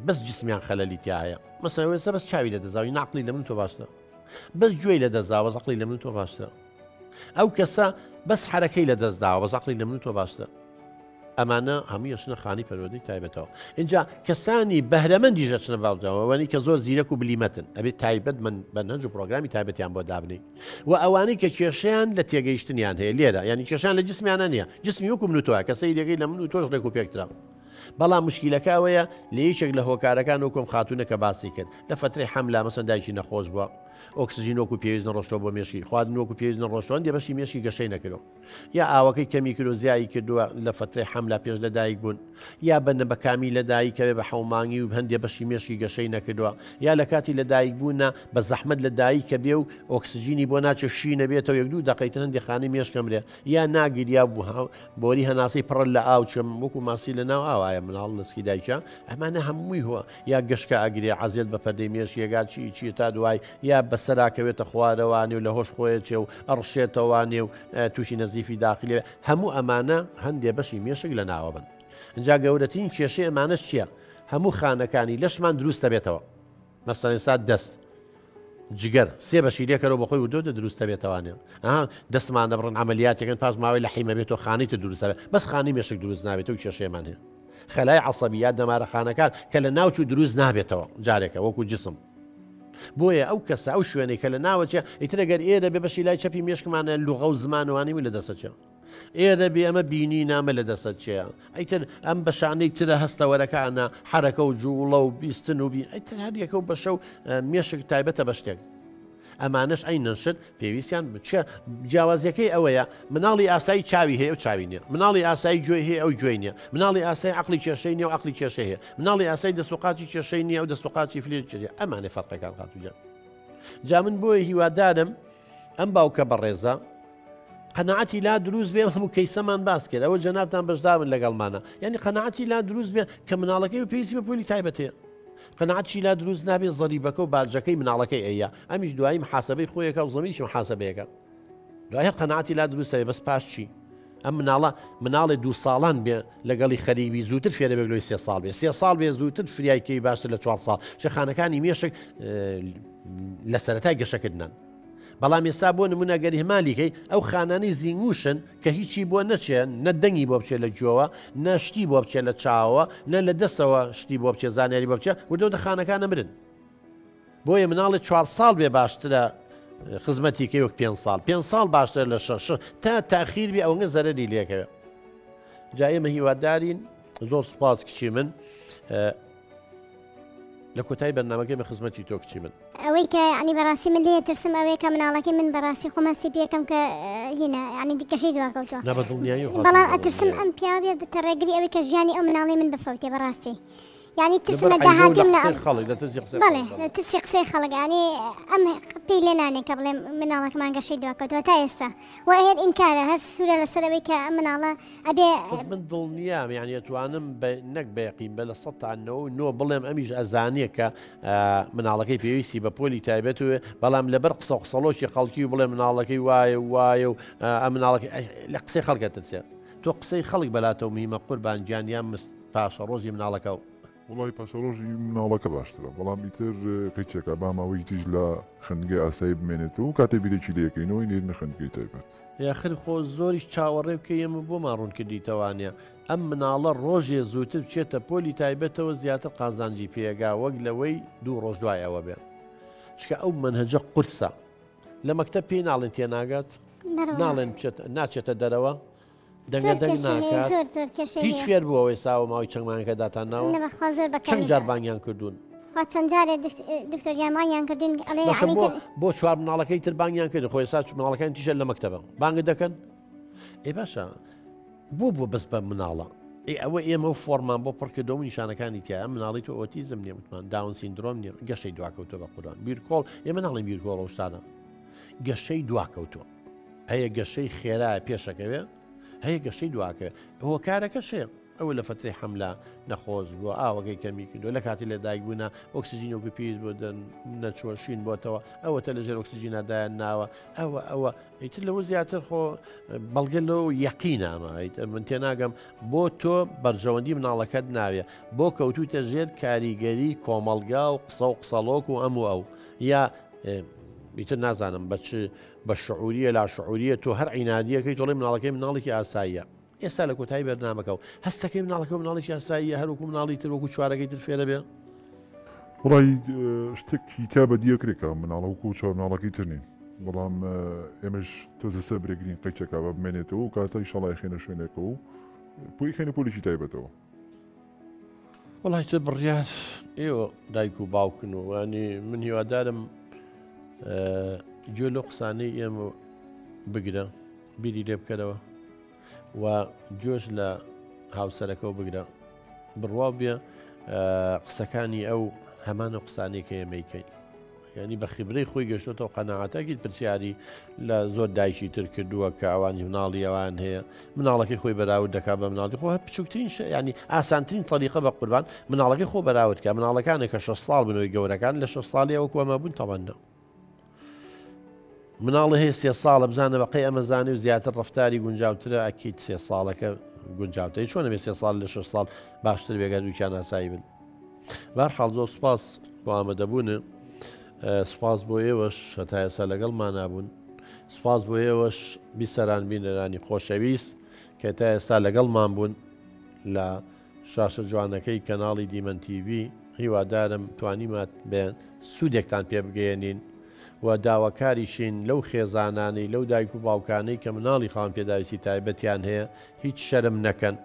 بەس جسمیان خەلەلی تیا هەیە مەسەڵەن وێستا بەس چاوی لە دەزاوی ناقلی لە من تۆ باشترە بەس گوێی لە دەزاوە زەقلی لە من تۆ باشترە ئەو کەسە بەس حرەکەی لە دەست داوە زەقلی لە من تۆ باشترە ئەمانە هەموو یەشنە خانی پەروەردەی تایبەتەوە اینجا کەسانی بەهرەمەندی ژەچنە باڵداوەوانی کە زۆر زیرەک و بلیمەتن ئەبێت تایبەت من بەنهەنج و پرۆگرامی تایبەتیان بۆ دابنی و ئەوانەی کە کێشیان لە تێگەیشتنیان هەیە لێرە ینی کێشیان لە جسمیانە نییە جسمی وەکو من و تۆە کەسەی دەگەی لە من و تۆش ڕێک و پێکترا بەڵام مشکیلەکە ئەوەیە لە یەکێک لە هۆکارەکان وەکوم خاتونە کە باسی کرد لە فترەی حەملا مەسەن دایکی نەخۆش بووە ئۆکسسیژین وەکو پێویست نەڕۆشتەوە بۆ مێشکی خواردن وەکو پێویست نەڕۆشتەوە هەندێک بەشی مێشکی گەشەی نەکردەوە یا ئاوەکەی کەمی کرد و زیایی کردووە لە فترەی حەملا پێش لە دایک بوون یا بەنە بەکامی لە دایکەوێ بە حەومانگی و هەندێک بەشی مێشکی گەشەی نەکردووە یا لە کاتی لە دایک بوونە بە زەحمەت لە دایکە بێ و ئۆکسسیژینی بۆ ناچێ شی نەبێتەوە یەک دوو دەقەیتن هەندێک خانەی مێشکەمرێ یا ناگیریا بوو بۆری هەناسی پڕ لە ئاو چم وەکو ماسی لە ناو ئاوایە مناڵ لەسکی دایکە ئەمانە هەمووی هوە یا گەشکە ئەگرێ عەزیێت بە پەردەی مێشک یەگات چی تا دوای یا بەسەراکەوێتە خوارەوانێ و لە هۆش خۆیەچێ و ئەڕشێتەوانێ و تووشی نەزیفی داخلێ هەموو ئەمانە هەندێ بەشی مێشک لە ناوە بن اینجا گەورەترین کێشەی ئەمانەش چییە هەموو خانەکانی لەشمان دروستە بێتەوە مەسەڵەن سات دەست جگەر سێ بەشی لێکەرەوە بەخۆی و دۆ دروستە بێتەوانێ دەستمان دەبڕن عملیاتێکن پاش ماوەی لە حیمە بێتەوە خانیتە دروستە بێت بەس خانی مێشک دروست نابێت و کێشەیەمان هەیە خەلای عەسەبیات دەمارە خانەکان کە لە ناوچوو دروست نابێتەوە جارێکە وەکو جسم بۆیە ئەو کەسە ئەو شوێنەی کە لە ناوەچە ئیترەگەر ئێرە بێ بەشی لای چەپی مێشکمانە لوغە و زمانوانی و لە دەسەچە ئێرە بێ ئەمە بینی نامە لە دەسەت چێە ئەیتر ئەم بەشانەی ترە هەستەوەرەکانە حرەکە و جوڵە و بیستن و بین ئەیتر هەر یەکە و بەشە و مێشک تایبەتە بە شتێک ئەمانش ئەینەشت پێویستیان بچە جیاوازیەکەی ئەوەیە مناڵی ئاسایی چاوی هەیە و چاوی نییە مناڵی ئاسایی گوێی هەیە ئەو گوێی نییە مناڵی ئاسایی عقلی کێشەی نیە و عقلی کێشەی هەیە مناڵی ئاسایی دەسوقاتی کێشەی نییە و دەسوقاتی فلێ کێشەیە ئەمانێ فەرقەکان خاتوجە جا من بۆیە هیوادارم ئەم باوکە بەڕێزە قەنەعەتی لا دروست بێ هەموو کەیسەمان باس کرد ئەوە جەنابتان بەشدارن لەگەڵمانە یعنی قەنەعەتی لا دروست بێ کە مناڵەکەی و پێویستی بە پۆلی تایبەتەیە قەنەعەتی لا دروست نابێ زەریبەکە و باجەکەی مناڵەکەی ئەیە ئەمیش دوایی محاسبەی خۆیەکە و زەمیشی محاسبەیەەکە دوای قەنەعەتی لا دروستە بەس پاش چی ئەم مناڵێ 2 ساڵان بێ لەگەڵی خەریبی زووتر فێرە بێ لۆی 3 ساڵ بێ 3 ساڵ بێ زووتر فریایکەی باشتر لە 4 ساڵ شەخانەکانی مێشک لە سەرەتای گەشەکردن بەڵام ێستا بۆ نمونە گەری هەمالیکەی ئەو خانانەی زیینگوشن کە هیچی بۆ نەچێن نە دەنگی بۆ بچێت لە گوێوە نەشتی بۆ بچێت لە چاوە نە لە دەستەوە شتی بۆ بچێت زانیاری بۆ بچێت وردەوتە خانەکانە مرن بۆیە مناڵی 4 ساڵ بێ باشترە خزمەتیکەی وەک 5 ساڵ 5 ساڵ باشتر لە 6 تا تاخیر بێ ئەوەنگە زەرەری لێکەوێت جا ئێمە هیوادارین زۆر سوپاس کچی من لە کۆتایی بەرنامەکەی بە خزمەتی تۆ کچی من ئەوەی کە ینی بەڕاستی من لێ ترسم ئەوەیە کە مناڵەکەی من بەڕاستی خۆمەسی پێکەم کە هینە ینی دیکەشەی دواکەوتەوە بەڵام ئەترسم ئەم پیاوێ بتە ڕێگری ئەوەی کە ژیانی ئەو مناڵی من بفەوتێ بەڕاستی یعنی ترسمە داهاتیم بەڵێ ترسی قسەی خەڵگانی ئەم پێی لێ نانێ کە بڵێ مناڵەکەمان گەشەی دواکەوتەوە تا ئێستا و هێر ئینکارە هەر سوورە لەسەرەوەی کە ئەم مناڵە ئەبێ من دڵنیام یعنی ئەتوانم نەک بەیەقین بە لە 100 بڵێم ئەمیش ئەزانیە کە مناڵەکەی پێویستی بە پۆلی تایبەت و بەڵام لەبەر قسە قسەڵۆکی خەڵکی و بڵێ مناڵەکەی وایە و ئەم مناڵەکەی لە قسەی خەڵکە ترسێ تۆ قسەی خەڵک بەلاتەوە میمە قوربان گیانیان پاشە ڕۆژی مناڵەکە وڵی پاشەڕۆژی مناڵەکە باشترە بەڵام ئیتر قیچێکە باماوەی تیژ لە خندگەی ئاسایی بمێنێتەوە و کاتێ بیرێکی لەکەینەوەی نێرنە خندگەی تایبەت یاخر خۆ زۆریش چاوەڕێ بکە ئێمە بۆمان ڕوون کردیتەوانە ئەم مناڵە ڕۆژێ زووتر بچێتە پۆلی تایبەتەوە زیاتر قازانجی پێگا وەک لەوەی 2 ڕۆژ دوایەوە بێ چکە ئەو منهەجە قورسە لە مەکتەب پێی ناڵێن تێناگات ناڵێن ناچێتە دەرەوە دەنگە دەنگ ناکات هیچ فێر بووە ئەوەی ساوە ماوەی چەندمانەکە داتان ناوە چەند جار بانگیان کردوون چەند جارێ دکتۆریامانیان کردین بۆ 4 مناڵەکەی تر بانگیان کردن خۆی سا مناڵەکان تیژە لە مەکتەبە بانگە دەکەن ئێ باشە بۆ بەس بە مناڵە ئەوە ئێمە و فۆرمان بۆ پڕکردەوە نیشانەکانی تایە مناڵی تۆ ئۆتیزم نیە وتمان داون سیندرۆم نیە گەشەی دواکەوتۆ بە قورآن بیرکۆڵ ئێمە ناڵێن بیرکۆڵ شتانە گەشەی دواکەوتووە هەیە گەشەی خێرایە پێشەکەوێ هەیە گەشەی دواکە ئەوە کارەکە شێ ئەوە لە فترەی حملە نەخۆش بووە ئاوەکەی کەمی کردو لە کاتی لە دایک بوونا ئۆکسسیجینۆکی پێویست بۆ نەچۆشین بۆتەوە ئەوەتە لەژێر ئۆکسسیجینەدایان ناوە ئەوە ئیتر لەوە زیاتر خۆ بەڵگە لەو یەقینامە من تێناگەم بۆ تۆ بەرژەوەندی مناڵەکەت ناوێ بۆ کەوتوتە ژێر کاریگەری کۆمەلگا و قسە و قسەڵۆک و ئەو یا بیتر نازانم بە شعوریە لا شعوریە تۆ هەر عینادیەکەی تۆڵی مناڵەکەی مناڵێکی ئاساییە ئێستا لە کۆتایی بەرنامەکە و هەستەکەی مناڵەکە مناڵێکی ئاساییە هەروکو مناڵی تر وەکو چوارەکەی تر فێرە بێ وڵی شتێکی تا بە دیەکرێکە مناڵە وکو چوار مناڵەکەی ترنین بەڵام ئێمەش تۆزە سە برێگرین قەیچەکە بە بمێنێتەوە و کاتای شەڵای خێنە شوێنێکەوە و پۆی خێنە پۆلیشی تایبەتەوە وڵی تر بڕیار ئێوە دایک و باوکن و وانی من هیوادارم گوێ لە قسانەی ئێمە بگرە بیری لێ بکەرەوە و گوێش لە هاوسەرەکە و بگرە بڕوا بێ قسەکانی ئەو هەمانە قسانێکە ئێمەیکەین ینی بە خیبرەی خۆی گەشتۆتەوە قەناعەتەکیت پرسیاری لە زۆر دایکی تر کردووە کە ئەوانی مناڵی ئەوان هەیە مناڵەکەی خۆی بەراورد دەکات بە مناڵی خۆ بچووکترین ینی ئاسانترین تەریقە بە قوربان مناڵەکەی خۆ بەراورد کە مناڵەکانێک کە 6 ساڵ بنەوەی گەورەکان لە 6 ساڵی ئەوە ئەمە بوون تەوەنە مناڵی هەیە 3 ساڵە بزانە بەقی ئەمەزانی و زیاتر ڕفتاری گونجاوترە ئەکییت 3 ساڵەکە گونجاوتەی چۆنە بێ 3 ساڵ لە 6 ساڵ باشتر بێگە دووچیان ئاسایی بن بەرحاڵ زۆر سوپاس بۆ ئامادەبوون سوپاس بۆ ئێوەش هەتا ئێستا لەگەڵمان نابوون سوپاس بۆ ئێوەش بیسەران بینەرانی خۆشەویست کە تا ئێستا لەگەڵمان بوون لە شاشە جوانەکەی کەناڵی دیمەن تیڤ هیوادارم توانیمات بێن سوودێکتان پێ بگەێنین و داواکاریشین لەو خێزانانی لەو دایک و باوکانەی کە مناڵی خاوەن پێداویستی تایبەتیان هەیە هیچ شەرم نەکەن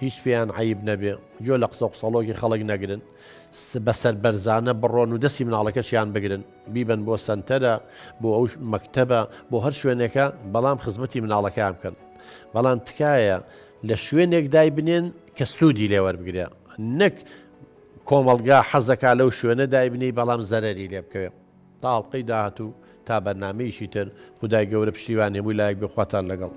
هیچ پێیان عیب نەبێ جۆ لە قسە قسەڵۆکی خەڵک نەگرن بەسەر بەرزانە بڕۆن و دەستی مناڵەکەشیان بگرن بیبن بۆ سنتەرە بۆ ئەو مەکتەبە بۆ هەر شوێنێکە بەڵام خزمەتی مناڵەکان بکەن بەڵام تکایە لە شوێنێک دای بنێن کە سوودی لێوەربگرێ نەک کۆمەڵگا حەزەکە لەو شوێنە دای بنی بەڵام زەرەری لێ بکەوێ تاڵقەی داهاتوو تا بەرنامەیەشی تر خودای گەورە پشتیوان هێمووی لایەک بخواتان لەگەڵ